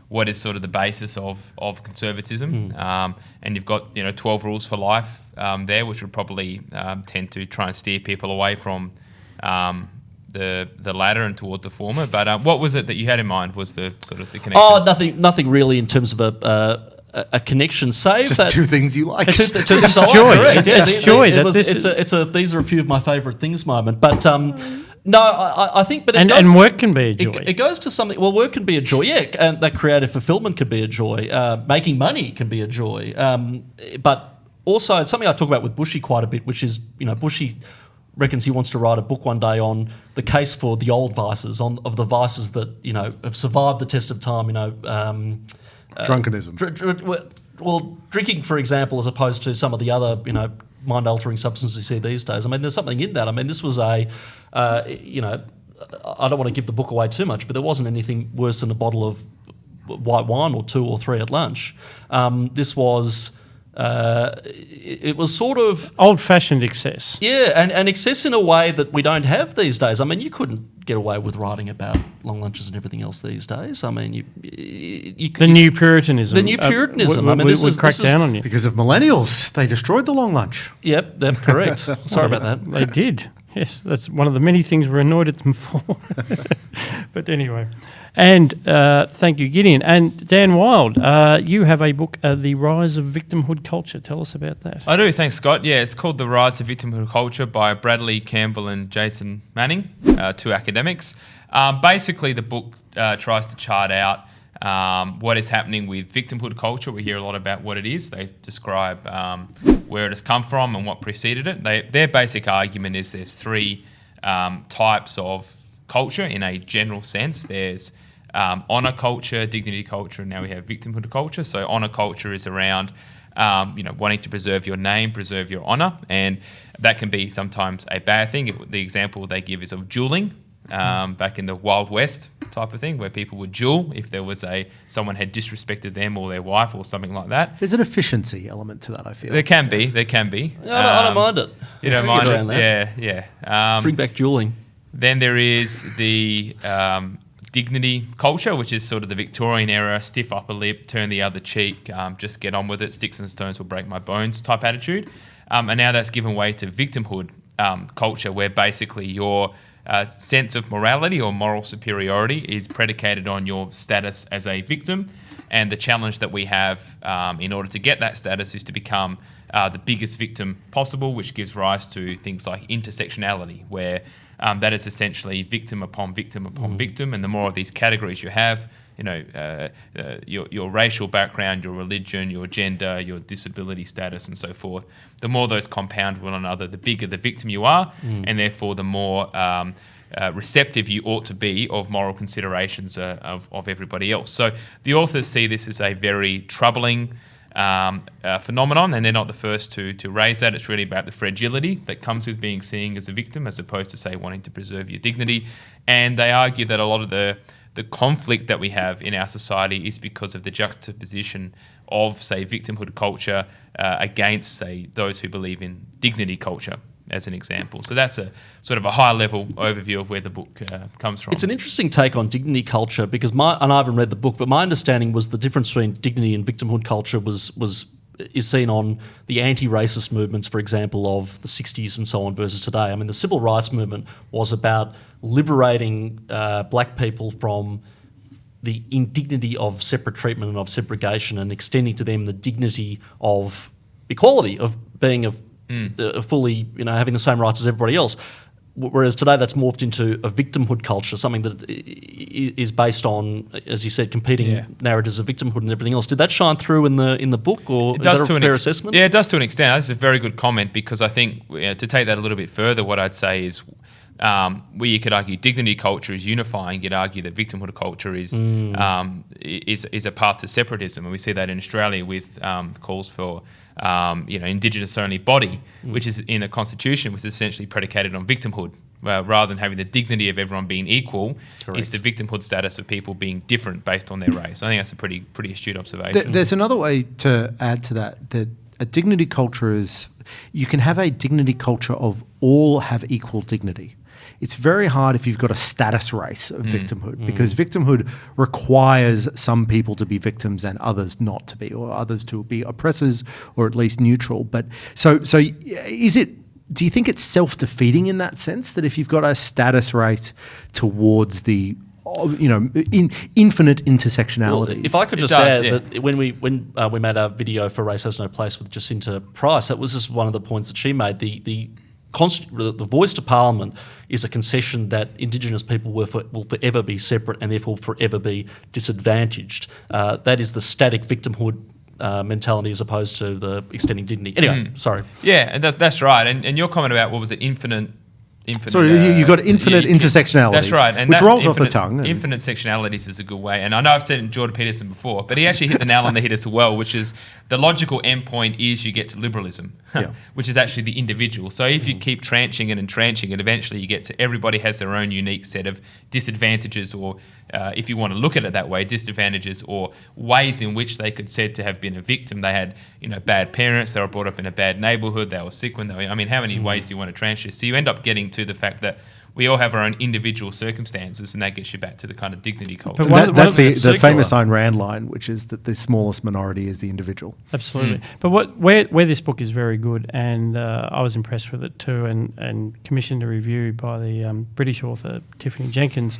what is sort of the basis of conservatism. And you've got 12 rules for life there, which would probably tend to try and steer people away from the latter and toward the former. But what was it that you had in mind? Was the sort of the connection? Oh, nothing really in terms of a connection. Save Just that two things you like. Two things I like, joy. correct. It's joy that this It's a these are a few of my favourite things moment. But no, I think. But and work can be a joy. It goes to something. Well, work can be a joy. Yeah, and that creative fulfilment can be a joy. Making money can be a joy. But also, it's something I talk about with Bushy quite a bit, which is Bushy reckons he wants to write a book one day on the case for the old vices, of the vices that have survived the test of time. Drunkenism. Well, drinking, for example, as opposed to some of the other mind-altering substances you see these days. I mean, there's something in that. I mean, this was I don't want to give the book away too much, but there wasn't anything worse than a bottle of white wine or two or three at lunch. This was it was sort of Old-fashioned excess. yeah, and excess in a way that we don't have these days. I mean, you couldn't get away with writing about long lunches and everything else these days. I mean, The new Puritanism. The new Puritanism. We, I mean, this we is- cracked this is- down on you. Because of millennials, they destroyed the long lunch. Yep, that's correct. Sorry about that. They did. Yes, that's one of the many things we're annoyed at them for. But anyway. And thank you, Gideon. And Dan Wild, you have a book, The Rise of Victimhood Culture. Tell us about that. I do, thanks, Scott. Yeah, it's called The Rise of Victimhood Culture by Bradley Campbell and Jason Manning, two academics. Basically, the book tries to chart out what is happening with victimhood culture. We hear a lot about what it is. They describe where it has come from and what preceded it. Their basic argument is there's three types of culture in a general sense. There's honour culture, dignity culture, and now we have victimhood culture. So honour culture is around wanting to preserve your name, preserve your honour, and that can be sometimes a bad thing. The example they give is of duelling. Back in the Wild West type of thing, where people would duel if there was someone had disrespected them or their wife or something like that. There's an efficiency element to that, I feel. There can be. I don't mind it. You don't We mind get it? around that. Yeah. Bring back dueling. Then there is the dignity culture, which is sort of the Victorian era, stiff upper lip, turn the other cheek, just get on with it, sticks and stones will break my bones type attitude. And now that's given way to victimhood culture, where basically your sense of morality or moral superiority is predicated on your status as a victim. And the challenge that we have in order to get that status is to become the biggest victim possible, which gives rise to things like intersectionality, where that is essentially victim upon victim upon victim. And the more of these categories you have, your racial background, your religion, your gender, your disability status, and so forth, the more those compound one another, the bigger the victim you are, and therefore the more receptive you ought to be of moral considerations of everybody else. So the authors see this as a very troubling phenomenon, and they're not the first to raise that. It's really about the fragility that comes with being seen as a victim, as opposed to, say, wanting to preserve your dignity. And they argue that a lot of the conflict that we have in our society is because of the juxtaposition of, say, victimhood culture against, say, those who believe in dignity culture, as an example. So that's a sort of a high-level overview of where the book comes from. It's an interesting take on dignity culture because and I haven't read the book, but my understanding was the difference between dignity and victimhood culture is seen on the anti-racist movements, for example, of the 60s and so on versus today. I mean, the civil rights movement was about liberating black people from the indignity of separate treatment and of segregation, and extending to them the dignity of equality, of being fully, having the same rights as everybody else. Whereas today that's morphed into a victimhood culture, something that is based on, as you said, competing narratives of victimhood and everything else. Did that shine through in the book, or is that a fair assessment? Yeah, it does to an extent. That's a very good comment, because I think to take that a little bit further, what I'd say is where you could argue dignity culture is unifying, you'd argue that victimhood culture is a path to separatism, and we see that in Australia with calls for Indigenous-only body, which is in the Constitution, which is essentially predicated on victimhood. Rather than having the dignity of everyone being equal, it's the victimhood status of people being different based on their race. I think that's a pretty astute observation. There's another way to add to that a dignity culture is, you can have a dignity culture of all have equal dignity. It's very hard if you've got a status race of victimhood, because victimhood requires some people to be victims and others not to be, or others to be oppressors, or at least neutral. But so is it? Do you think it's self-defeating in that sense, that if you've got a status race towards the infinite intersectionalities? Well, if I could just add that when we made our video for Race Has No Place with Jacinta Price, that was just one of the points that she made. The voice to Parliament is a concession that Indigenous people will forever be separate and therefore forever be disadvantaged. That is the static victimhood mentality as opposed to the extending dignity. Anyway, sorry. Yeah, and that's right. And your comment about, what was it, infinite. So you've got infinite intersectionalities. That's right. And which rolls off the tongue. Infinite sectionalities is a good way. And I know I've said it in Jordan Peterson before, but he actually hit the nail on the head as well, which is the logical endpoint is you get to liberalism, which is actually the individual. So if you keep tranching it and tranching it, eventually you get to everybody has their own unique set of disadvantages or if you want to look at it that way, disadvantages or ways in which they could said to have been a victim. They had, bad parents. They were brought up in a bad neighbourhood. They were sick when they were. I mean, how many ways do you want to tranche this? So you end up getting to the fact that we all have our own individual circumstances, and that gets you back to the kind of dignity culture. That's the famous Ayn Rand line, which is that the smallest minority is the individual. Absolutely. But where this book is very good, and I was impressed with it too, and commissioned a review by the British author Tiffany Jenkins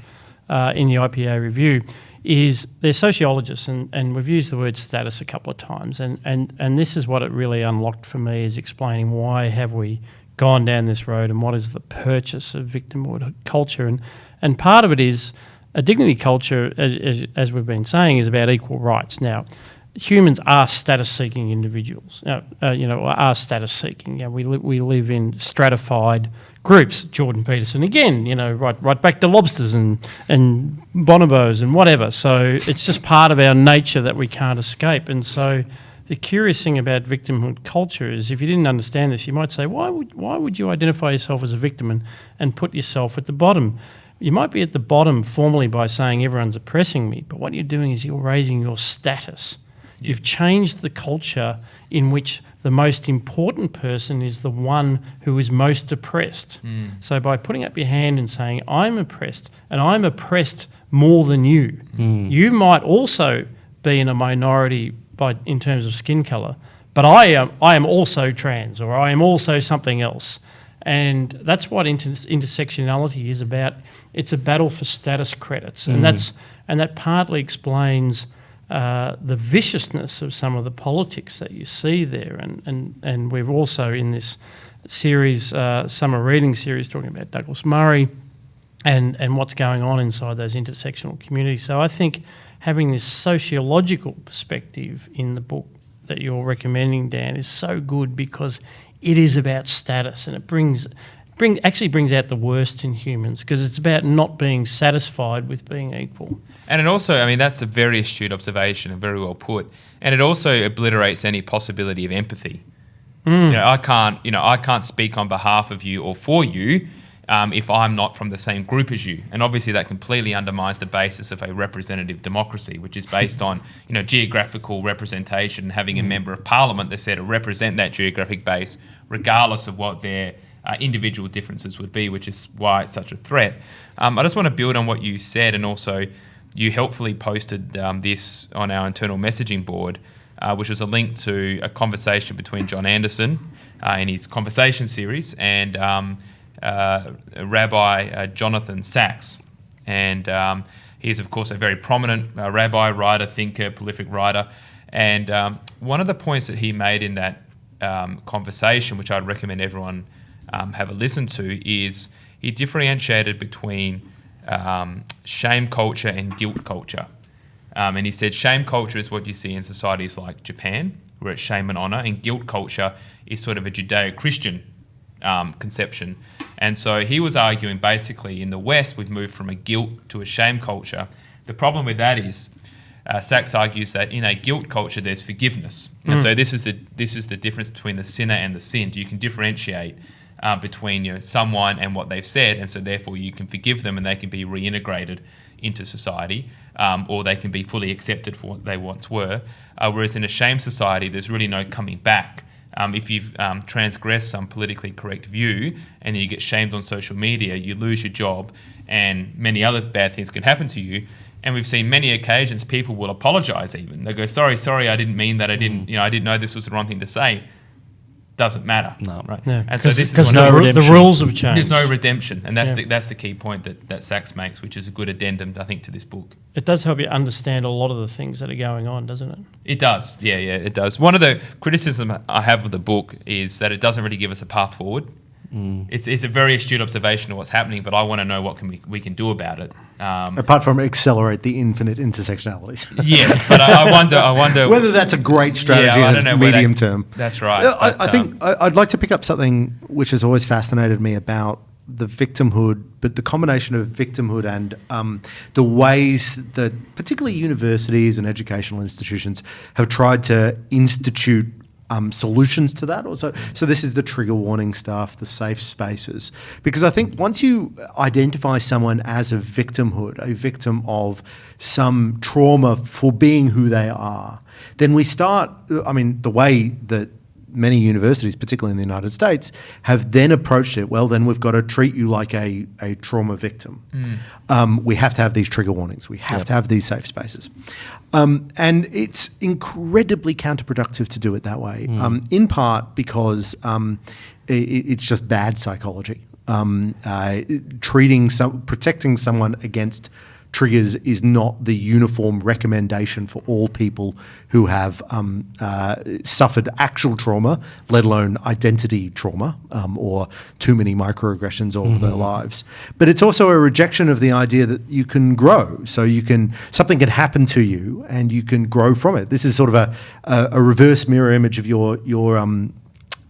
in the IPA review, is they're sociologists, and we've used the word status a couple of times, and this is what it really unlocked for me, is explaining why have we gone down this road and what is the purchase of victimhood culture. And part of it is a dignity culture, as we've been saying, is about equal rights. Now, humans are status-seeking individuals, are status-seeking. We live in stratified groups. Jordan Peterson, again, right back to lobsters and bonobos and whatever. So it's just part of our nature that we can't escape. And so the curious thing about victimhood culture is, if you didn't understand this, you might say, why would you identify yourself as a victim and put yourself at the bottom? You might be at the bottom formally by saying everyone's oppressing me, but what you're doing is you're raising your status. Yeah. You've changed the culture in which the most important person is the one who is most oppressed. So by putting up your hand and saying, I'm oppressed, and I'm oppressed more than you, you might also be in a minority in terms of skin colour, but I am also trans, or I am also something else. And that's what intersectionality is about. It's a battle for status credits, and that partly explains the viciousness of some of the politics that you see there. And we've also, in this series, summer reading series, talking about Douglas Murray and what's going on inside those intersectional communities. So I think having this sociological perspective in the book that you're recommending, Dan, is so good, because it is about status, and it actually brings out the worst in humans, because it's about not being satisfied with being equal. And it also, that's a very astute observation and very well put. And it also obliterates any possibility of empathy. I can't speak on behalf of you or for you if I'm not from the same group as you. And obviously that completely undermines the basis of a representative democracy, which is based on, geographical representation, and having a member of parliament that's there to represent that geographic base, regardless of what their individual differences would be, which is why it's such a threat. I just want to build on what you said, and also you helpfully posted this on our internal messaging board, which was a link to a conversation between John Anderson in his conversation series and Rabbi Jonathan Sachs. And he's, of course, a very prominent rabbi, writer, thinker, prolific writer. And one of the points that he made in that conversation, which I'd recommend everyone have a listen to, is he differentiated between shame culture and guilt culture. And he said shame culture is what you see in societies like Japan, where it's shame and honour, and guilt culture is sort of a Judeo-Christian conception. And so he was arguing basically in the West we've moved from a guilt to a shame culture. The problem with that is Sachs argues that in a guilt culture there's forgiveness. And so this is the difference between the sinner and the sinned. You can differentiate between someone and what they've said, and so therefore you can forgive them and they can be reintegrated into society, or they can be fully accepted for what they once were. Whereas in a shame society there's really no coming back. If you've transgressed some politically correct view and then you get shamed on social media, you lose your job, and many other bad things can happen to you. And we've seen many occasions people will apologise even. They go, sorry, I didn't mean that. I didn't know this was the wrong thing to say. Doesn't matter, right? No, and so this is the rules have changed. There's no redemption, and that's the key point that Sachs makes, which is a good addendum, I think, to this book. It does help you understand a lot of the things that are going on, doesn't it? It does, yeah, it does. One of the criticisms I have of the book is that it doesn't really give us a path forward. It's a very astute observation of what's happening, but I want to know what we can do about it. Apart from accelerate the infinite intersectionalities. Yes, but I wonder whether that's a great strategy in the medium term. That's right. I think I'd like to pick up something which has always fascinated me about the victimhood, but the combination of victimhood and the ways that particularly universities and educational institutions have tried to institute solutions to that also. So this is the trigger warning stuff, the safe spaces. Because I think once you identify someone as a victimhood, a victim of some trauma for being who they are, then we start, I mean, the way that many universities, particularly in the United States, have then approached it, well, then we've got to treat you like a trauma victim. We have to have these trigger warnings. We have to have these safe spaces. And it's incredibly counterproductive to do it that way, in part because it's just bad psychology. Protecting someone against triggers is not the uniform recommendation for all people who have suffered actual trauma, let alone identity trauma, or too many microaggressions over their lives. But it's also a rejection of the idea that you can grow. So something can happen to you and you can grow from it. This is sort of a reverse mirror image of your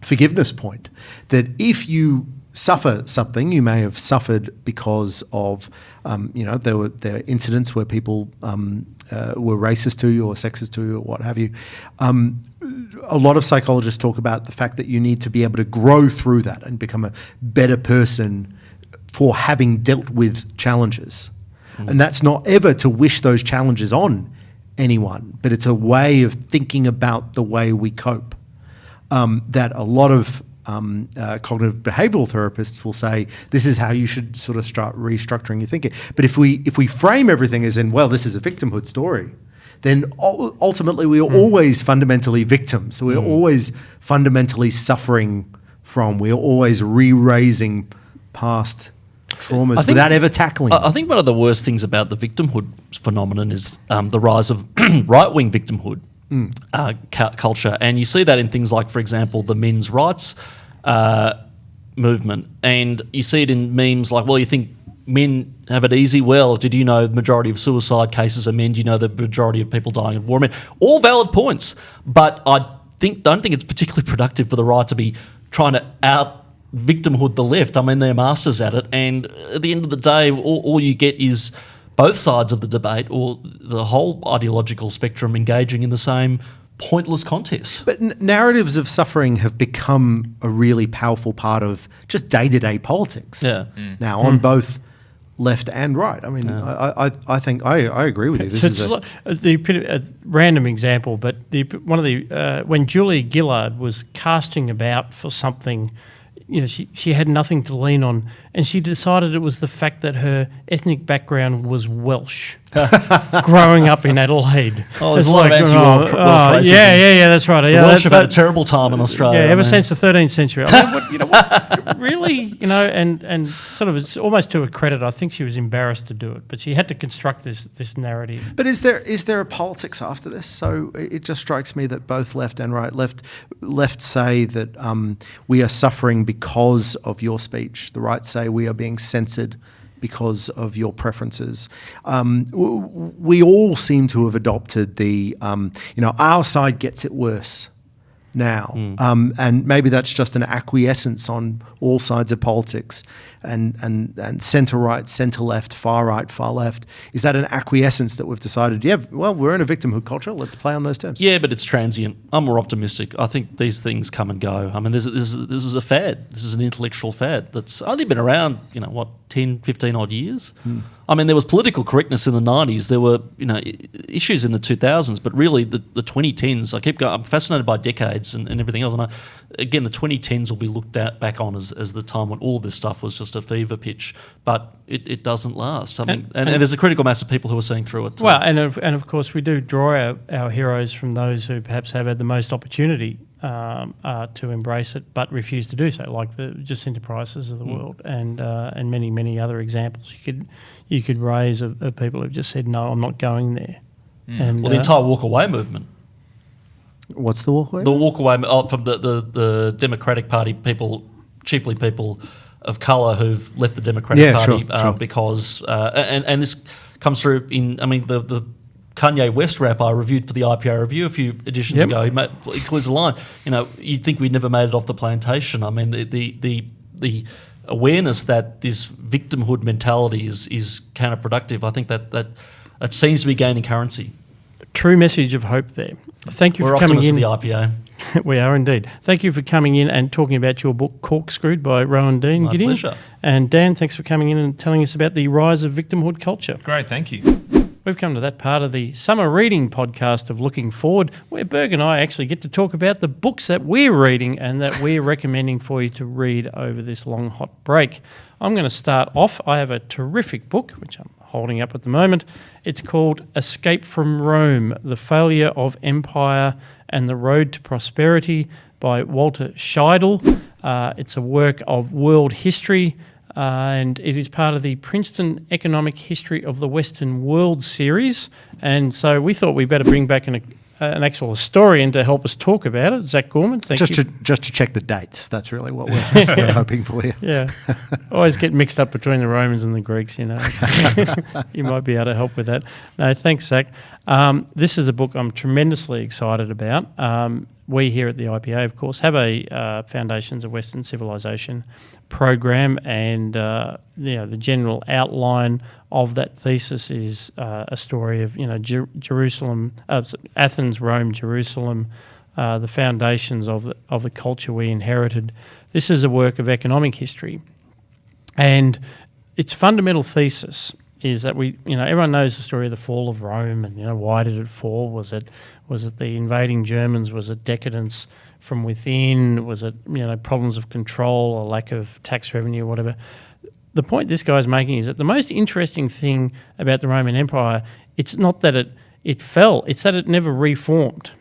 forgiveness point, that if you suffer something, you may have suffered because of, there were incidents where people were racist to you or sexist to you or what have you. A lot of psychologists talk about the fact that you need to be able to grow through that and become a better person for having dealt with challenges. And that's not ever to wish those challenges on anyone, but it's a way of thinking about the way we cope. That a lot of cognitive behavioral therapists will say this is how you should sort of start restructuring your thinking. But if we frame everything as in, well, this is a victimhood story, then ultimately we are always fundamentally victims. So we're always fundamentally suffering from. We are always re-raising past traumas without ever tackling them. I think one of the worst things about the victimhood phenomenon is the rise of right-wing victimhood. Culture, and you see that in things like, for example, the men's rights movement, and you see it in memes like, well, you think men have it easy? Well, did you know the majority of suicide cases are men? Do you know the majority of people dying of war are men? All valid points, but I don't think it's particularly productive for the right to be trying to out victimhood the left. I mean, they're masters at it, and at the end of the day, all you get is both sides of the debate or the whole ideological spectrum engaging in the same pointless contest. But narratives of suffering have become a really powerful part of just day-to-day politics now on both left and right. I mean, I think I agree with you. This is a random example, but when Julia Gillard was casting about for something, she had nothing to lean on, and she decided it was the fact that her ethnic background was Welsh, growing up in Adelaide. Oh, there's a lot of anti-Welsh racism. Yeah, that's right. The Welsh have had a terrible time in Australia. Yeah, ever since the 13th century. I mean, what, really? And sort of, it's almost to her credit, I think she was embarrassed to do it, but she had to construct this narrative. But is there a politics after this? So it just strikes me that both left and right, left say that we are suffering because of your speech. The right say we are being censored because of your preferences. We all seem to have adopted the, our side gets it worse now. And maybe that's just an acquiescence on all sides of politics and centre right, centre left, far right, far left. Is that an acquiescence that we've decided, we're in a victimhood culture, let's play on those terms? Yeah, but it's transient. I'm more optimistic. I think these things come and go. I mean, this is a fad. This is an intellectual fad that's only been around, 10, 15 odd years. I mean, there was political correctness in the 90s. There were, issues in the 2000s, but really the 2010s, I keep going, I'm fascinated by decades and everything else. And again, the 2010s will be looked back on as the time when all this stuff was just a fever pitch, but it doesn't last. I mean, and there's a critical mass of people who are seeing through it. Well, and of course, we do draw our heroes from those who perhaps have had the most opportunity to embrace it, but refuse to do so, like the Jacinta Prices of the world, and many, many other examples you could raise of people who've just said, no, I'm not going there. And, the entire walk away movement. What's the walk away? The walk away from the Democratic Party people, chiefly people of colour who've left the Democratic Party sure. because and this comes through in the Kanye West rap I reviewed for the IPA review a few editions ago. He includes a line, you'd think we'd never made it off the plantation. I mean, the awareness that this victimhood mentality is counterproductive, I think that seems to be gaining currency. True message of hope there. Thank you We're for coming in. We're optimists of the IPA. We are indeed. Thank you for coming in and talking about your book, Corkscrewed, by Rowan Dean. My Gideon. pleasure. And Dan, thanks for coming in and telling us about the rise of victimhood culture. Great, thank you. We've come to that part of the summer reading podcast of Looking Forward, where Berg and I actually get to talk about the books that we're reading and that we're recommending for you to read over this long, hot break. I'm going to start off. I have a terrific book, which I'm holding up at the moment. It's called Escape from Rome, The Failure of Empire and the Road to Prosperity by Walter Scheidel. It's a work of world history, and it is part of the Princeton Economic History of the Western World series. And so we thought we'd better bring back an actual historian to help us talk about it. Zach Gorman, thank you. Just to check the dates. That's really what we're hoping for here. Yeah. Always get mixed up between the Romans and the Greeks, you know. You might be able to help with that. No, thanks, Zach. This is a book I'm tremendously excited about. We here at the IPA, of course, have a Foundations of Western Civilization program, and the general outline of that thesis is a story of Jerusalem, Athens, Rome, Jerusalem, the foundations of the culture we inherited. This is a work of economic history, and its fundamental thesis is that everyone knows the story of the fall of Rome, and why did it fall? Was it the invading Germans? Was it decadence from within? Was it problems of control or lack of tax revenue, or whatever? The point this guy's making is that the most interesting thing about the Roman Empire, it's not that it fell, it's that it never reformed.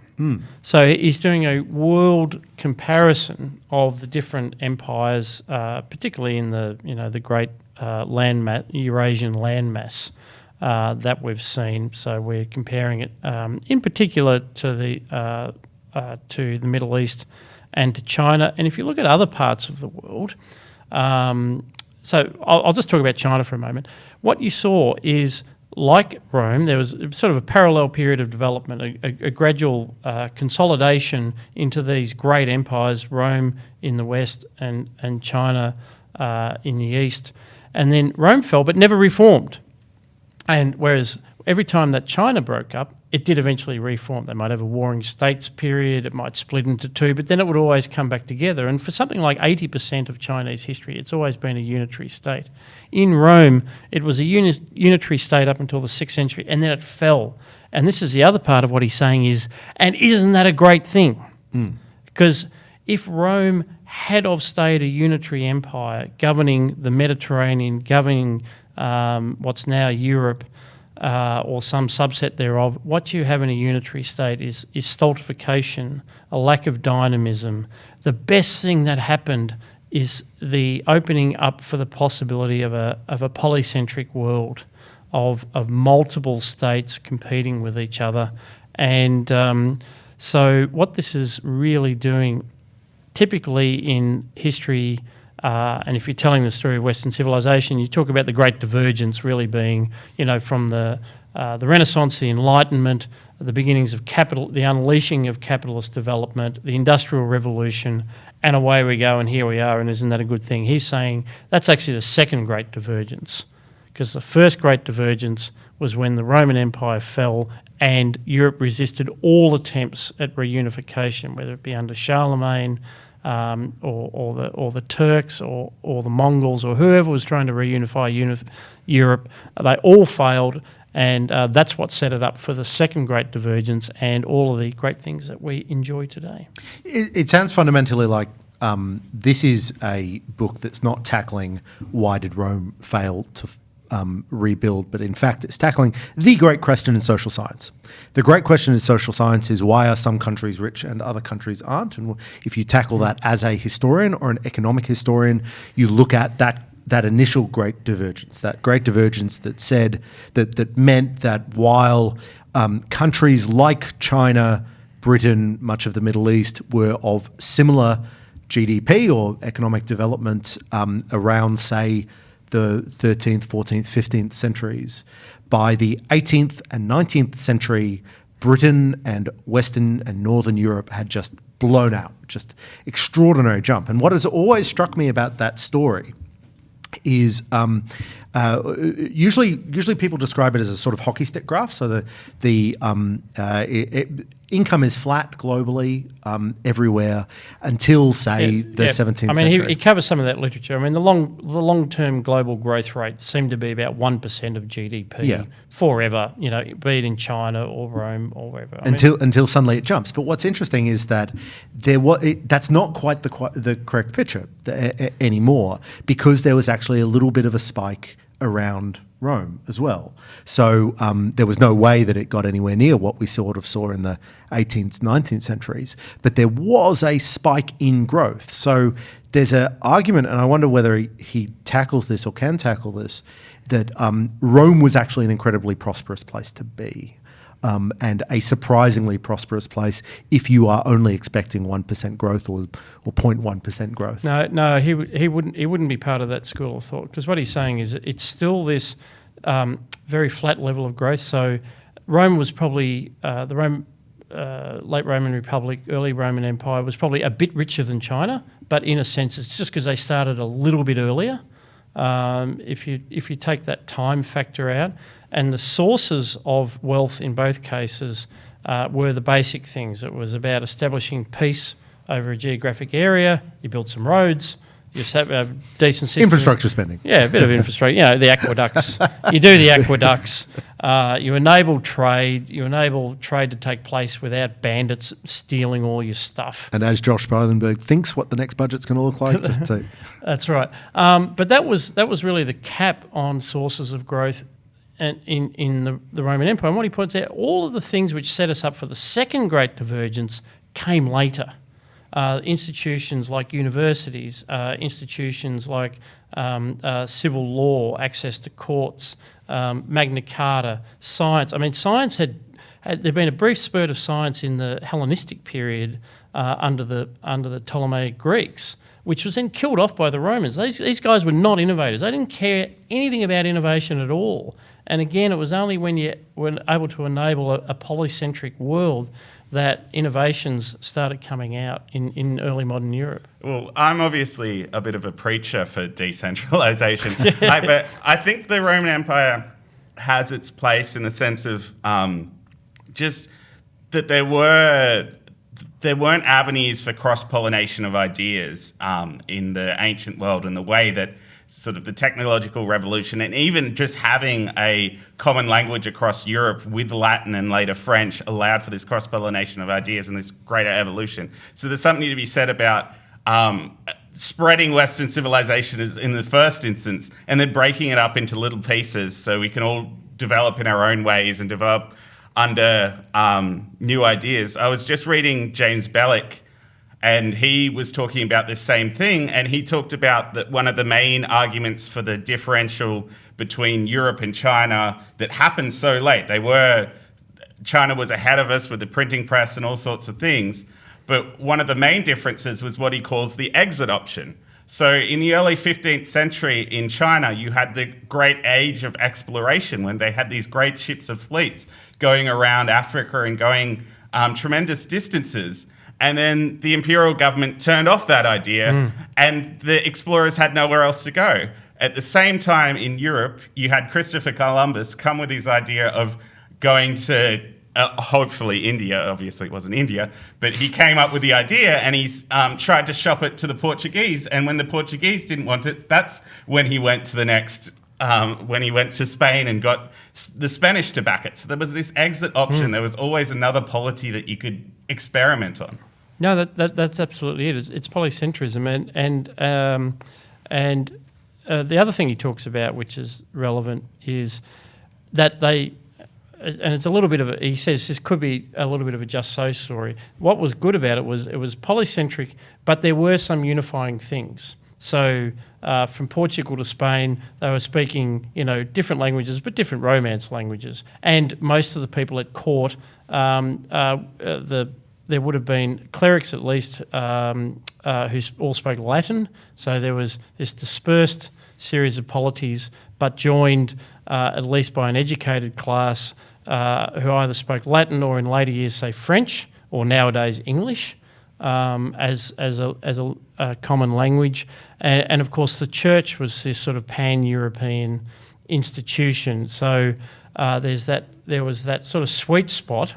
So he's doing a world comparison of the different empires, particularly in the great Eurasian landmass that we've seen. So we're comparing it in particular to the Middle East and to China. And if you look at other parts of the world, so I'll just talk about China for a moment. What you saw is, like Rome, there was sort of a parallel period of development, a gradual consolidation into these great empires, Rome in the west and China in the east. And then Rome fell but never reformed. And whereas every time that China broke up, it did eventually reform. They might have a warring states period, it might split into two, but then it would always come back together. And for something like 80% of Chinese history, it's always been a unitary state. In Rome, it was a unitary state up until the 6th century, and then it fell. And this is the other part of what he's saying is, and isn't that a great thing? Because if Rome had of stayed a unitary empire governing the Mediterranean, governing what's now Europe, or some subset thereof, what you have in a unitary state is stultification, a lack of dynamism. The best thing that happened is the opening up for the possibility of a polycentric world of multiple states competing with each other. And so what this is really doing, typically in history, and if you're telling the story of Western civilization, you talk about the Great Divergence really being, from the Renaissance, the Enlightenment, the beginnings of capital, the unleashing of capitalist development, the Industrial Revolution, and away we go, and here we are, and isn't that a good thing? He's saying that's actually the second Great Divergence, because the first Great Divergence was when the Roman Empire fell and Europe resisted all attempts at reunification, whether it be under Charlemagne, or the Turks or the Mongols or whoever was trying to reunify Europe. They all failed, and that's what set it up for the second Great Divergence and all of the great things that we enjoy today. It sounds fundamentally like this is a book that's not tackling why did Rome fail to rebuild, but in fact it's tackling the great question in social science. The great question in social science is, why are some countries rich and other countries aren't? And if you tackle that as a historian or an economic historian, you look at that initial great divergence that said that meant that while countries like China, Britain, much of the Middle East were of similar GDP or economic development around, say, the 13th, 14th, 15th centuries. By the 18th and 19th century, Britain and Western and Northern Europe had just blown out, just extraordinary jump. And what has always struck me about that story is usually people describe it as a sort of hockey stick graph. So income is flat globally, everywhere, until, say, the 17th I mean, century. he covers some of that literature. I mean, the long-term global growth rate seemed to be about 1% of GDP forever, be it in China or Rome or wherever. Until suddenly it jumps. But what's interesting is that that's not quite the correct picture anymore, because there was actually a little bit of a spike around Rome as well. So there was no way that it got anywhere near what we sort of saw in the 18th, 19th centuries, but there was a spike in growth. So there's an argument, and I wonder whether he tackles this or can tackle this, that Rome was actually an incredibly prosperous place to be. And a surprisingly prosperous place if you are only expecting 1% growth or 0.1% growth. No, he wouldn't be part of that school of thought, because what he's saying is it's still this very flat level of growth. So Rome was probably late Roman Republic, early Roman Empire was probably a bit richer than China, but in a sense it's just because they started a little bit earlier. If you take that time factor out, and the sources of wealth in both cases were the basic things. It was about establishing peace over a geographic area. You built some roads. You set a decent system. Infrastructure spending. Yeah, a bit of infrastructure. The aqueducts. You do the aqueducts. You enable trade. You enable trade to take place without bandits stealing all your stuff. And as Josh Frydenberg thinks what the next budget's going to look like, just to... That's right. But that was really the cap on sources of growth and in the Roman Empire. And what he points out, all of the things which set us up for the second great divergence came later. Institutions like universities, institutions like civil law, access to courts, Magna Carta, science. I mean, science there'd been a brief spurt of science in the Hellenistic period under the Ptolemaic Greeks, which was then killed off by the Romans. These guys were not innovators. They didn't care anything about innovation at all. And again, it was only when you were able to enable a polycentric world that innovations started coming out in early modern Europe. Well, I'm obviously a bit of a preacher for decentralization, but I think the Roman Empire has its place in the sense of just that there weren't avenues for cross-pollination of ideas in the ancient world, in the way that sort of the technological revolution and even just having a common language across Europe with Latin and later French allowed for this cross-pollination of ideas and this greater evolution. So there's something to be said about spreading Western civilization in the first instance and then breaking it up into little pieces so we can all develop in our own ways and develop under new ideas. I was just reading James Bellick, and he was talking about this same thing, and he talked about that one of the main arguments for the differential between Europe and China that happened so late. China was ahead of us with the printing press and all sorts of things, but one of the main differences was what he calls the exit option. So in the early 15th century in China, you had the great age of exploration when they had these great ships of fleets going around Africa and going tremendous distances. And then the imperial government turned off that idea and the explorers had nowhere else to go. At the same time in Europe, you had Christopher Columbus come with his idea of going to hopefully India. Obviously it wasn't India, but he came up with the idea and he's tried to shop it to the Portuguese. And when the Portuguese didn't want it, that's when he went to the next, when he went to Spain and got the Spanish to back it. So there was this exit option. There was always another polity that you could experiment on. No, that's absolutely it. It's polycentrism, and the other thing he talks about, which is relevant, is that they, and it's a little bit of he says this could be a little bit of a just so story. What was good about it was polycentric, but there were some unifying things. So from Portugal to Spain, they were speaking, different languages, but different Romance languages. And most of the people at court, there would have been clerics at least who all spoke Latin. So there was this dispersed series of polities, but joined at least by an educated class who either spoke Latin or in later years, say, French, or nowadays English as a common language. And of course, the church was this sort of pan-European institution. So there was that sort of sweet spot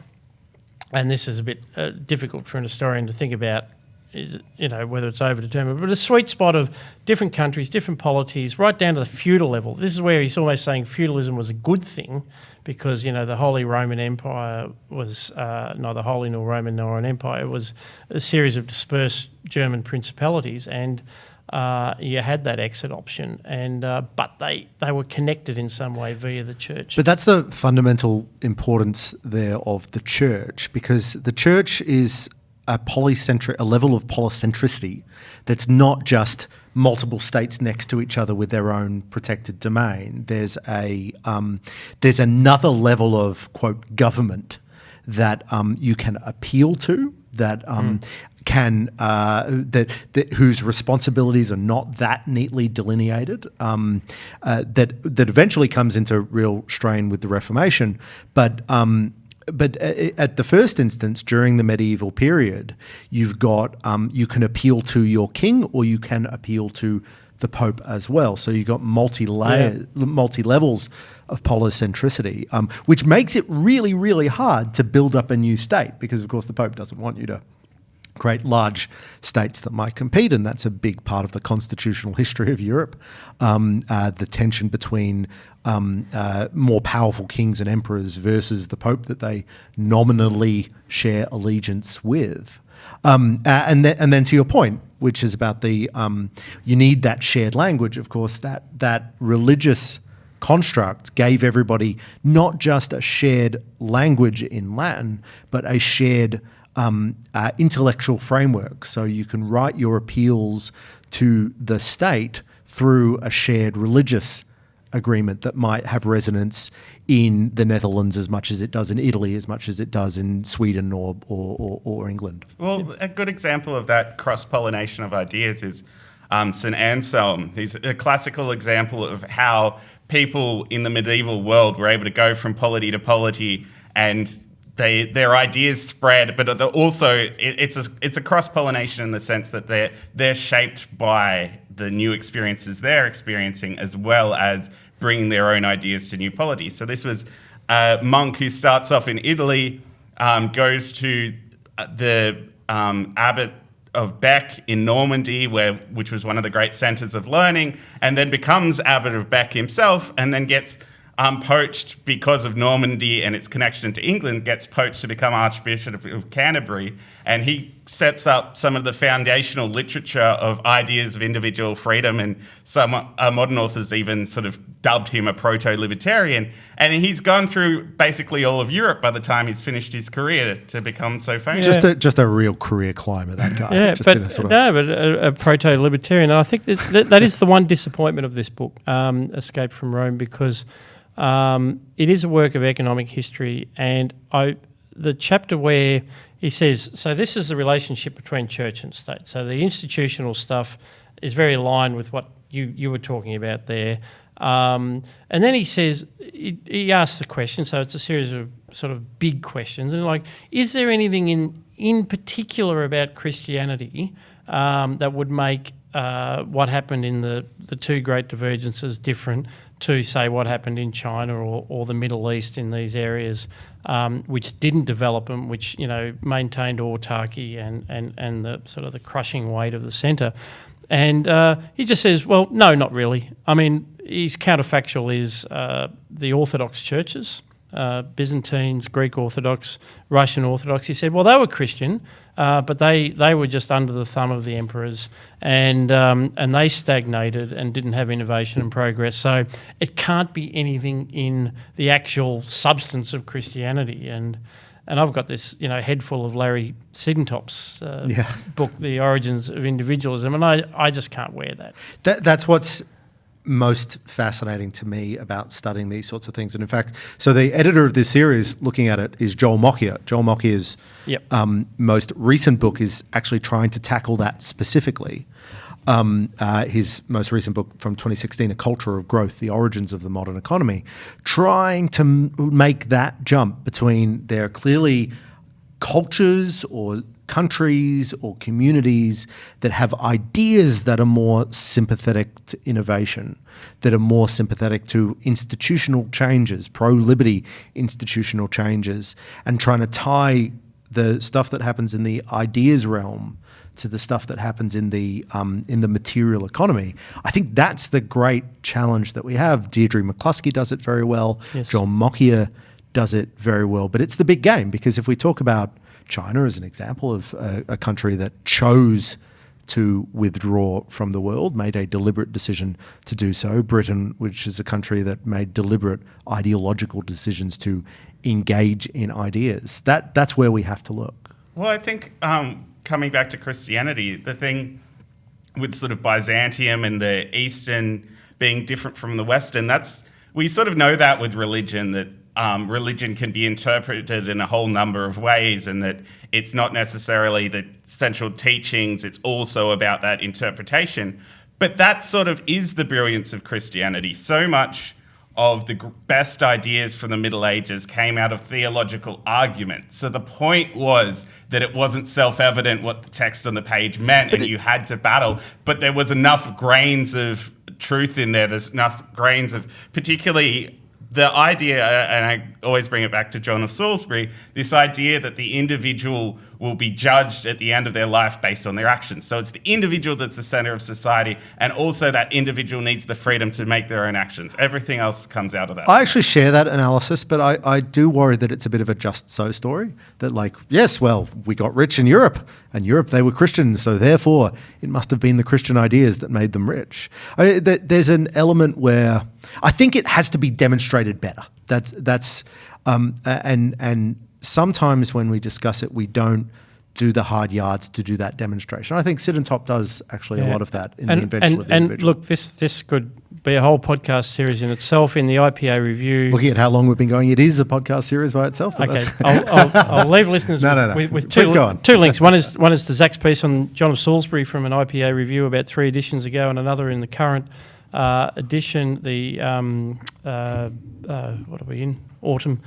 and this is a bit difficult for an historian to think about, is whether it's overdetermined, but a sweet spot of different countries, different polities, right down to the feudal level. This is where he's almost saying feudalism was a good thing because, the Holy Roman Empire was neither holy nor Roman nor an empire. It was a series of dispersed German principalities, and you had that exit option, and but they were connected in some way via the church. But that's the fundamental importance there of the church, because the church is a level of polycentricity that's not just multiple states next to each other with their own protected domain. There's another level of, quote, government that you can appeal to, that whose responsibilities are not that neatly delineated, that eventually comes into real strain with the Reformation, but at the first instance, during the medieval period, you've got you can appeal to your king, or you can appeal to the Pope as well. So you've got multi levels of polycentricity, which makes it really, really hard to build up a new state, because of course the Pope doesn't want you to create large states that might compete, and that's a big part of the constitutional history of Europe. The tension between more powerful kings and emperors versus the Pope that they nominally share allegiance with. And then to your point, which is about the you need that shared language. Of course, that religious construct gave everybody not just a shared language in Latin, but a shared intellectual framework. So you can write your appeals to the state through a shared religious agreement that might have resonance in the Netherlands as much as it does in Italy, as much as it does in Sweden or England. Well, a good example of that cross-pollination of ideas is St. Anselm. He's a classical example of how people in the medieval world were able to go from polity to polity, and their ideas spread, but also it's a cross-pollination in the sense that they're shaped by the new experiences they're experiencing, as well as bringing their own ideas to new polities. So this was a monk who starts off in Italy, goes to the abbot of Bec in Normandy, which was one of the great centres of learning, and then becomes abbot of Bec himself, and then gets poached because of Normandy and its connection to England, gets poached to become Archbishop of Canterbury, and he sets up some of the foundational literature of ideas of individual freedom, and some modern authors even sort of dubbed him a proto-libertarian, and he's gone through basically all of Europe by the time he's finished his career to become so famous. Just a real career climber, that guy. Yeah, but a proto-libertarian. And I think that is the one disappointment of this book, Escape from Rome, because it is a work of economic history, and the chapter where he says, so this is the relationship between church and state. So the institutional stuff is very aligned with what you were talking about there. And then he says, he asks the question, so it's a series of sort of big questions, and like, is there anything in particular about Christianity that would make what happened in the two great divergences different to, say, what happened in China or the Middle East, in these areas which didn't develop them, which maintained autarky and the sort of the crushing weight of the centre. And he just says, well, no, not really. I mean, his counterfactual is the Orthodox churches, Byzantines, Greek Orthodox, Russian Orthodox. He said, well, they were Christian, but they were just under the thumb of the emperors, and they stagnated and didn't have innovation and progress. So it can't be anything in the actual substance of Christianity. And I've got this head full of Larry Siddentop's book, The Origins of Individualism, and I just can't wear that. That's what's most fascinating to me about studying these sorts of things. And in fact, so the editor of this series looking at it is Joel Mokyr. Joel Mokyr's most recent book is actually trying to tackle that specifically. His most recent book from 2016, A Culture of Growth, The Origins of the Modern Economy, trying to make that jump between their clearly cultures or countries or communities that have ideas that are more sympathetic to innovation, that are more sympathetic to institutional changes, pro-liberty institutional changes, and trying to tie the stuff that happens in the ideas realm to the stuff that happens in the material economy. I think that's the great challenge that we have. Deirdre McCluskey does it very well. Yes. John Mockyer does it very well. But it's the big game, because if we talk about China as an example of a country that chose to withdraw from the world, made a deliberate decision to do so. Britain, which is a country that made deliberate ideological decisions to engage in ideas. That's where we have to look. Well, I think coming back to Christianity, the thing with sort of Byzantium and the Eastern being different from the Western, we sort of know that with religion, that religion can be interpreted in a whole number of ways, and that it's not necessarily the central teachings, it's also about that interpretation. But that sort of is the brilliance of Christianity. So much of the best ideas from the Middle Ages came out of theological argument. So the point was that it wasn't self-evident what the text on the page meant, and you had to battle, but there was enough grains of truth in there. There's enough grains of, particularly the idea, and I always bring it back to John of Salisbury, this idea that the individual will be judged at the end of their life based on their actions. So it's the individual that's the center of society, and also that individual needs the freedom to make their own actions. Everything else comes out of that. I actually share that analysis, but I do worry that it's a bit of a just so story. That like, yes, well, we got rich in Europe, and Europe, they were Christian, so therefore it must have been the Christian ideas that made them rich. There's an element where I think it has to be demonstrated better. And sometimes when we discuss it, we don't do the hard yards to do that demonstration. I think Sit and Top does actually a lot of that in the invention of the individual. And look, this could be a whole podcast series in itself. In the IPA review, looking at how long we've been going, it is a podcast series by itself. Okay, I'll leave listeners with two links. One is to Zach's piece on John of Salisbury from an IPA review about 3 editions ago, and another in the current edition. The what are we in? Autumn.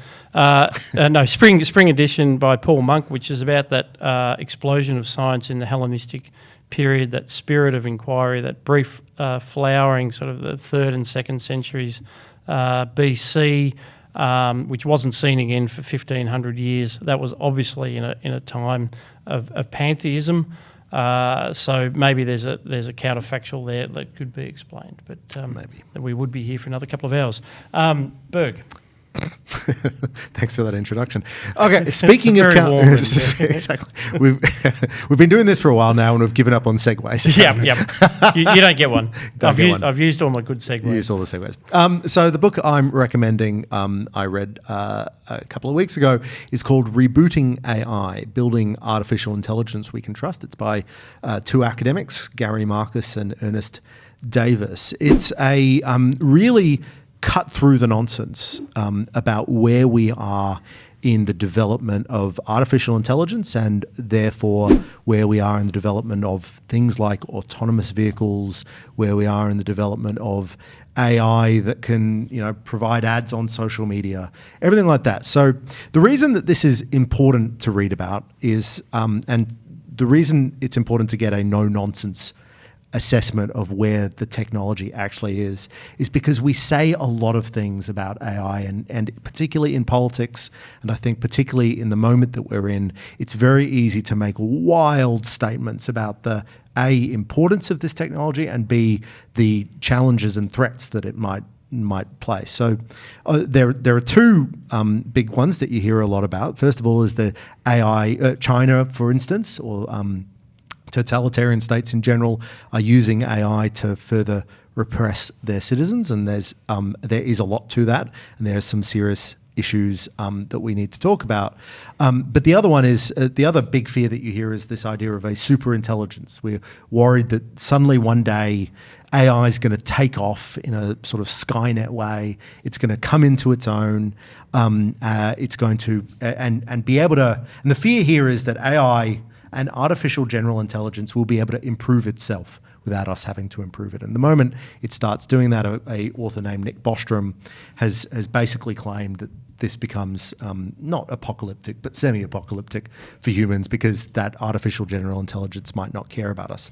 Spring edition by Paul Monk, which is about that explosion of science in the Hellenistic period, that spirit of inquiry, that brief flowering, sort of the 3rd and 2nd centuries BC, which wasn't seen again for 1,500 years. That was obviously in a time of pantheism. So maybe there's a counterfactual there that could be explained, but maybe we would be here for another couple of hours. Berg. Thanks for that introduction. Okay, speaking of exactly, we've been doing this for a while now, and we've given up on segues. Yep. You don't get one. I've used all my good segues. You used all the segues. So the book I'm recommending, I read a couple of weeks ago, is called Rebooting AI: Building Artificial Intelligence We Can Trust. It's by 2 academics, Gary Marcus and Ernest Davis. It's a really cut through the nonsense about where we are in the development of artificial intelligence, and therefore where we are in the development of things like autonomous vehicles, where we are in the development of AI that can, provide ads on social media, everything like that. So the reason that this is important to read about is, and the reason it's important to get a no-nonsense assessment of where the technology actually is because we say a lot of things about AI, and particularly in politics, and I think particularly in the moment that we're in, it's very easy to make wild statements about the A, importance of this technology, and B, the challenges and threats that it might place. So there are 2 big ones that you hear a lot about. First of all is the AI, China, for instance, or totalitarian states in general are using AI to further repress their citizens, and there is a lot to that, and there are some serious issues that we need to talk about. But the other one is the other big fear that you hear is this idea of a super intelligence. We're worried that suddenly one day AI is going to take off in a sort of Skynet way. It's going to come into its own. It's going to and be able to. And the fear here is that AI and artificial general intelligence will be able to improve itself without us having to improve it. And the moment it starts doing that, a author named Nick Bostrom has basically claimed that this becomes not apocalyptic, but semi-apocalyptic for humans, because that artificial general intelligence might not care about us.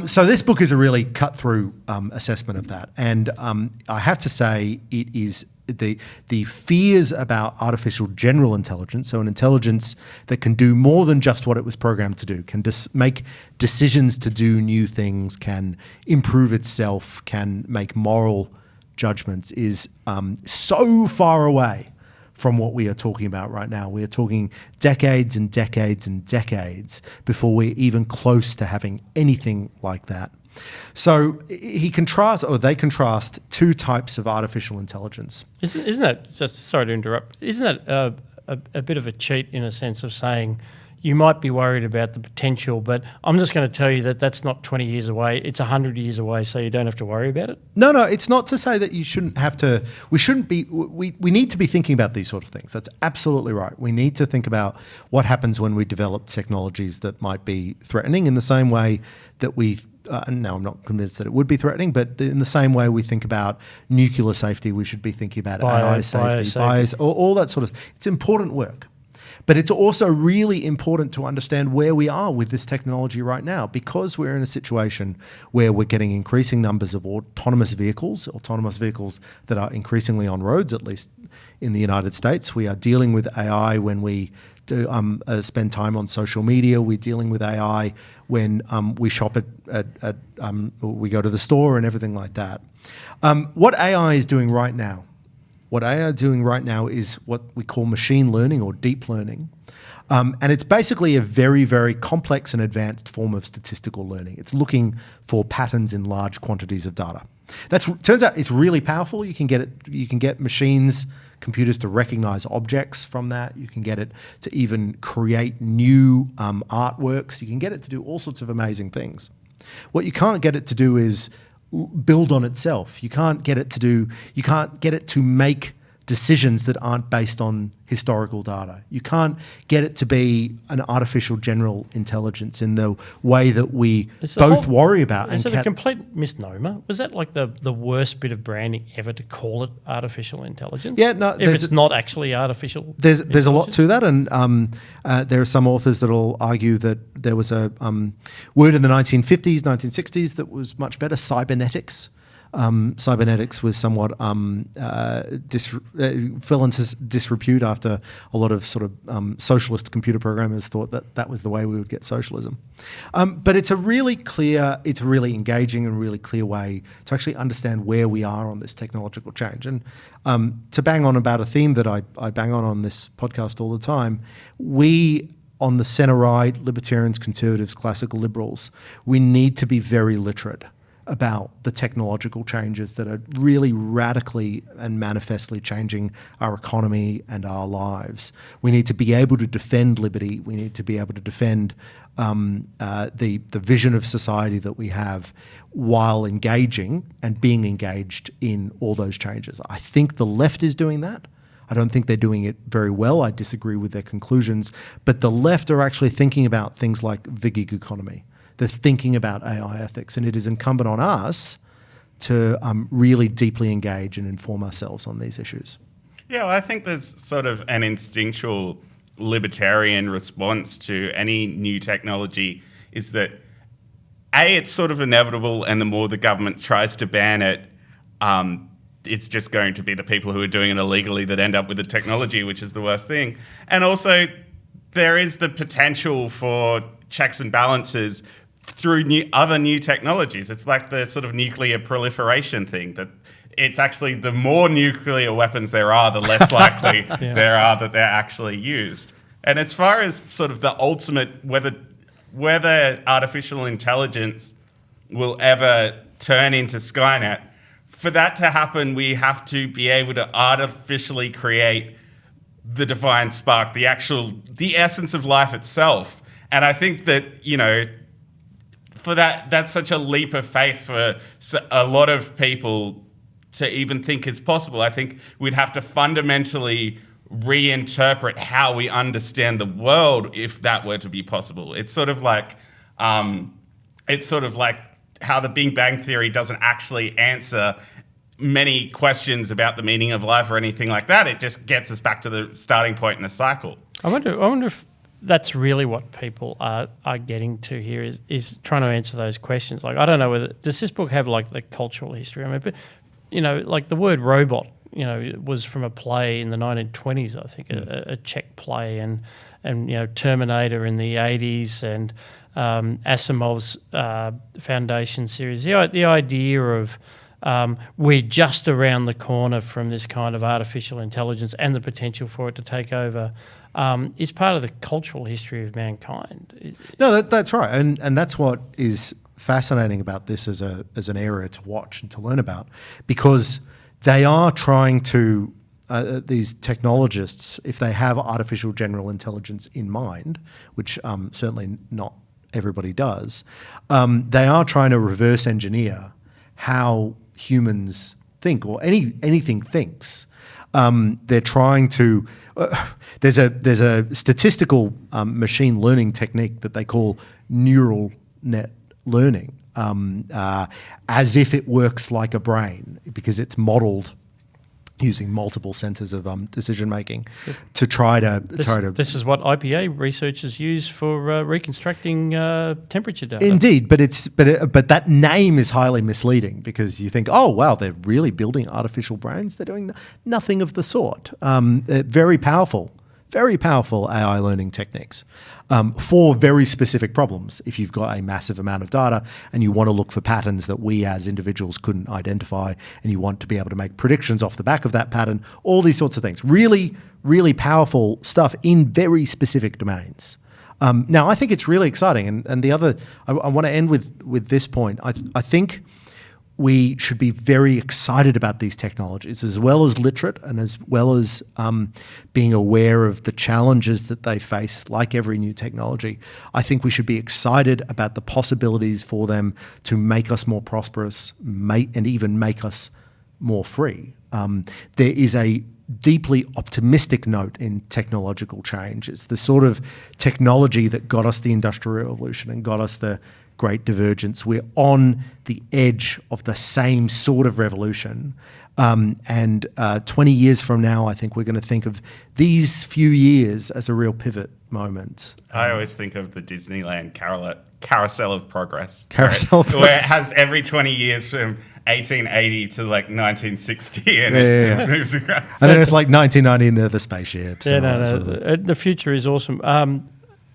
So this book is a really cut-through assessment of that. And I have to say it is the fears about artificial general intelligence, so an intelligence that can do more than just what it was programmed to do, can make decisions to do new things, can improve itself, can make moral judgments, is so far away from what we are talking about right now. We are talking decades and decades and decades before we're even close to having anything like that. So they contrast two types of artificial intelligence. Isn't that, sorry to interrupt, isn't that a bit of a cheat in a sense of saying you might be worried about the potential, but I'm just going to tell you that that's not 20 years away, it's 100 years away, so you don't have to worry about it? No, it's not to say that you shouldn't have to, we need to be thinking about these sort of things. That's absolutely right. We need to think about what happens when we develop technologies that might be threatening in the same way that now I'm not convinced that it would be threatening, but in the same way we think about nuclear safety, we should be thinking about AI safety, all that sort of, it's important work. But it's also really important to understand where we are with this technology right now, because we're in a situation where we're getting increasing numbers of autonomous vehicles that are increasingly on roads, at least in the United States. We are dealing with AI when we do spend time on social media. We're dealing with AI when we shop we go to the store and everything like that. What AI is doing right now is what we call machine learning or deep learning. And it's basically a very, very complex and advanced form of statistical learning. It's looking for patterns in large quantities of data. Turns out it's really powerful. You can get computers to recognize objects from that. You can get it to even create new artworks. You can get it to do all sorts of amazing things. What you can't get it to do is build on itself. You can't get it to make decisions that aren't based on historical data. You can't get it to be an artificial general intelligence in the way that we both worry about. Is it a complete misnomer? Was that like the worst bit of branding ever to call it artificial intelligence? Yeah, no. If it's not actually artificial. There's a lot to that, and there are some authors that will argue that there was a word in the 1950s, 1960s that was much better, cybernetics. Cybernetics was somewhat fell into disrepute after a lot of sort of socialist computer programmers thought that was the way we would get socialism. But it's a really engaging and really clear way to actually understand where we are on this technological change. And to bang on about a theme that I bang on this podcast all the time, we on the centre-right, libertarians, conservatives, classical liberals, we need to be very literate about the technological changes that are really radically and manifestly changing our economy and our lives. We need to be able to defend liberty. We need to be able to defend the vision of society that we have while engaging and being engaged in all those changes. I think the left is doing that. I don't think they're doing it very well. I disagree with their conclusions. But the left are actually thinking about things like the gig economy. They're thinking about AI ethics, and it is incumbent on us to really deeply engage and inform ourselves on these issues. Yeah, well, I think there's sort of an instinctual libertarian response to any new technology is that, A, it's sort of inevitable, and the more the government tries to ban it, it's just going to be the people who are doing it illegally that end up with the technology, which is the worst thing. And also, there is the potential for checks and balances through other new technologies. It's like the sort of nuclear proliferation thing, that it's actually the more nuclear weapons there are, the less likely there are that they're actually used. And as far as sort of the ultimate, whether artificial intelligence will ever turn into Skynet, for that to happen, we have to be able to artificially create the divine spark, the essence of life itself. And I think that, for that's such a leap of faith for a lot of people to even think is possible. I think we'd have to fundamentally reinterpret how we understand the world if that were to be possible. It's sort of like how the Big Bang Theory doesn't actually answer many questions about the meaning of life or anything like that. It just gets us back to the starting point in a cycle. I wonder if that's really what people are getting to here is trying to answer those questions. Like, I don't know does this book have like the cultural history? I mean, but, like the word robot it was from a play in the 1920s, I think, a Czech play, and Terminator in the 80s, and Asimov's Foundation series. The idea of we're just around the corner from this kind of artificial intelligence and the potential for it to take over is part of the cultural history of mankind. No, that's right, and that's what is fascinating about this as an area to watch and to learn about, because they are trying to these technologists, if they have artificial general intelligence in mind, which certainly not everybody does, they are trying to reverse engineer how humans think, or anything thinks. They're trying to. There's a statistical machine learning technique that they call neural net learning, as if it works like a brain, because it's modeled using multiple centers of decision making to try to. This is what IPA researchers use for reconstructing temperature data. Indeed, but that name is highly misleading, because you think, oh wow, they're really building artificial brains. They're doing nothing of the sort. Very powerful AI learning techniques for very specific problems. If you've got a massive amount of data and you want to look for patterns that we as individuals couldn't identify, and you want to be able to make predictions off the back of that pattern, all these sorts of things. Really, really powerful stuff in very specific domains. Now, I think it's really exciting. And the other, I want to end with this point. I think we should be very excited about these technologies, as well as literate and as well as being aware of the challenges that they face, like every new technology. I think we should be excited about the possibilities for them to make us more prosperous, and even make us more free. There is a deeply optimistic note in technological change. It's the sort of technology that got us the Industrial Revolution and got us the Great Divergence. We're on the edge of the same sort of revolution. And 20 years from now, I think we're going to think of these few years as a real pivot moment. I always think of the Disneyland Carousel of Progress. Carousel of Where it Progress. has every 20 years from 1880 to like 1960, and Yeah. it moves across. And then it's like 1990 and they're the spaceships. Yeah, and all no, that sort of- the future is awesome.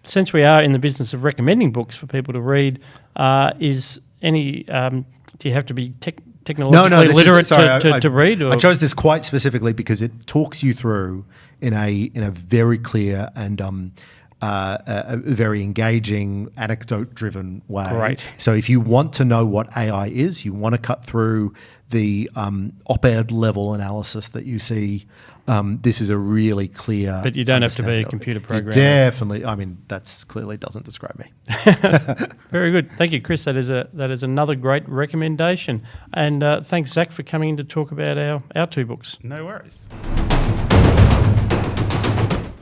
Since we are in the business of recommending books for people to read, is any do you have to be technologically literate to read? Or? I chose this quite specifically because it talks you through in a very clear and a very engaging, anecdote-driven way. Great. So if you want to know what AI is, you want to cut through the op-ed level analysis that you see. This is a really clear. But you don't have to be a understanding of it. computer You programmer. definitely. I mean, that's clearly doesn't describe me. Very good. Thank you, Chris. That is another great recommendation. And thanks, Zach, for coming in to talk about our two books. No worries.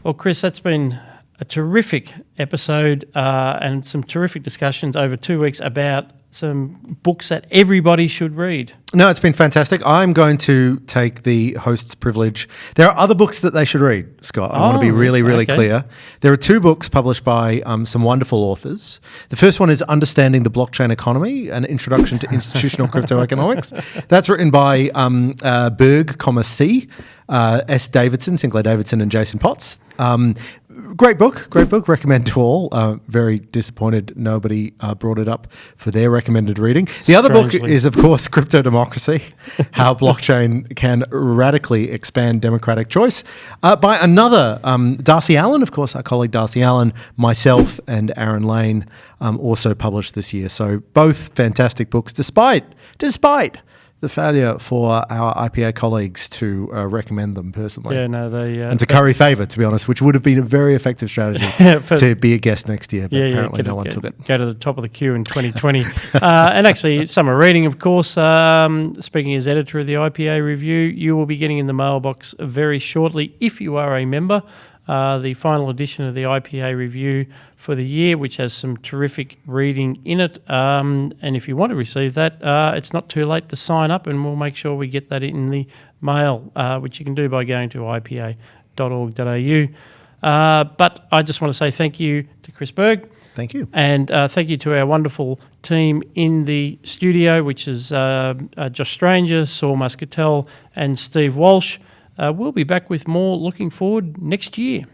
Well, Chris, that's been a terrific episode and some terrific discussions over 2 weeks about some books that everybody should read. No, it's been fantastic. I'm going to take the host's privilege. There are other books that they should read, Scott. I want to be really, really okay. clear. There are 2 books published by some wonderful authors. The first one is Understanding the Blockchain Economy, an Introduction to Institutional Cryptoeconomics. That's written by Berg, C. S. Davidson, Sinclair Davidson, and Jason Potts. Great book. Recommend to all. Very disappointed nobody brought it up for their recommended reading. The other book is, of course, Cryptodemocracy, How Blockchain Can Radically Expand Democratic Choice, by another, Darcy Allen, of course, our colleague Darcy Allen, myself, and Aaron Lane, also published this year. So both fantastic books, despite the failure for our IPA colleagues to recommend them personally. Yeah, no, they... and to curry favour, to be honest, which would have been a very effective strategy to be a guest next year, but apparently no one took it. Go to the top of the queue in 2020. And actually, summer reading, of course, speaking as editor of the IPA Review, you will be getting in the mailbox very shortly, if you are a member, the final edition of the IPA Review for the year, which has some terrific reading in it. And if you want to receive that, it's not too late to sign up, and we'll make sure we get that in the mail, which you can do by going to ipa.org.au. But I just want to say thank you to Chris Berg, Thank you. And thank you to our wonderful team in the studio, which is Josh Stranger, Saul Muscatel, and Steve Walsh. We'll be back with more looking forward next year.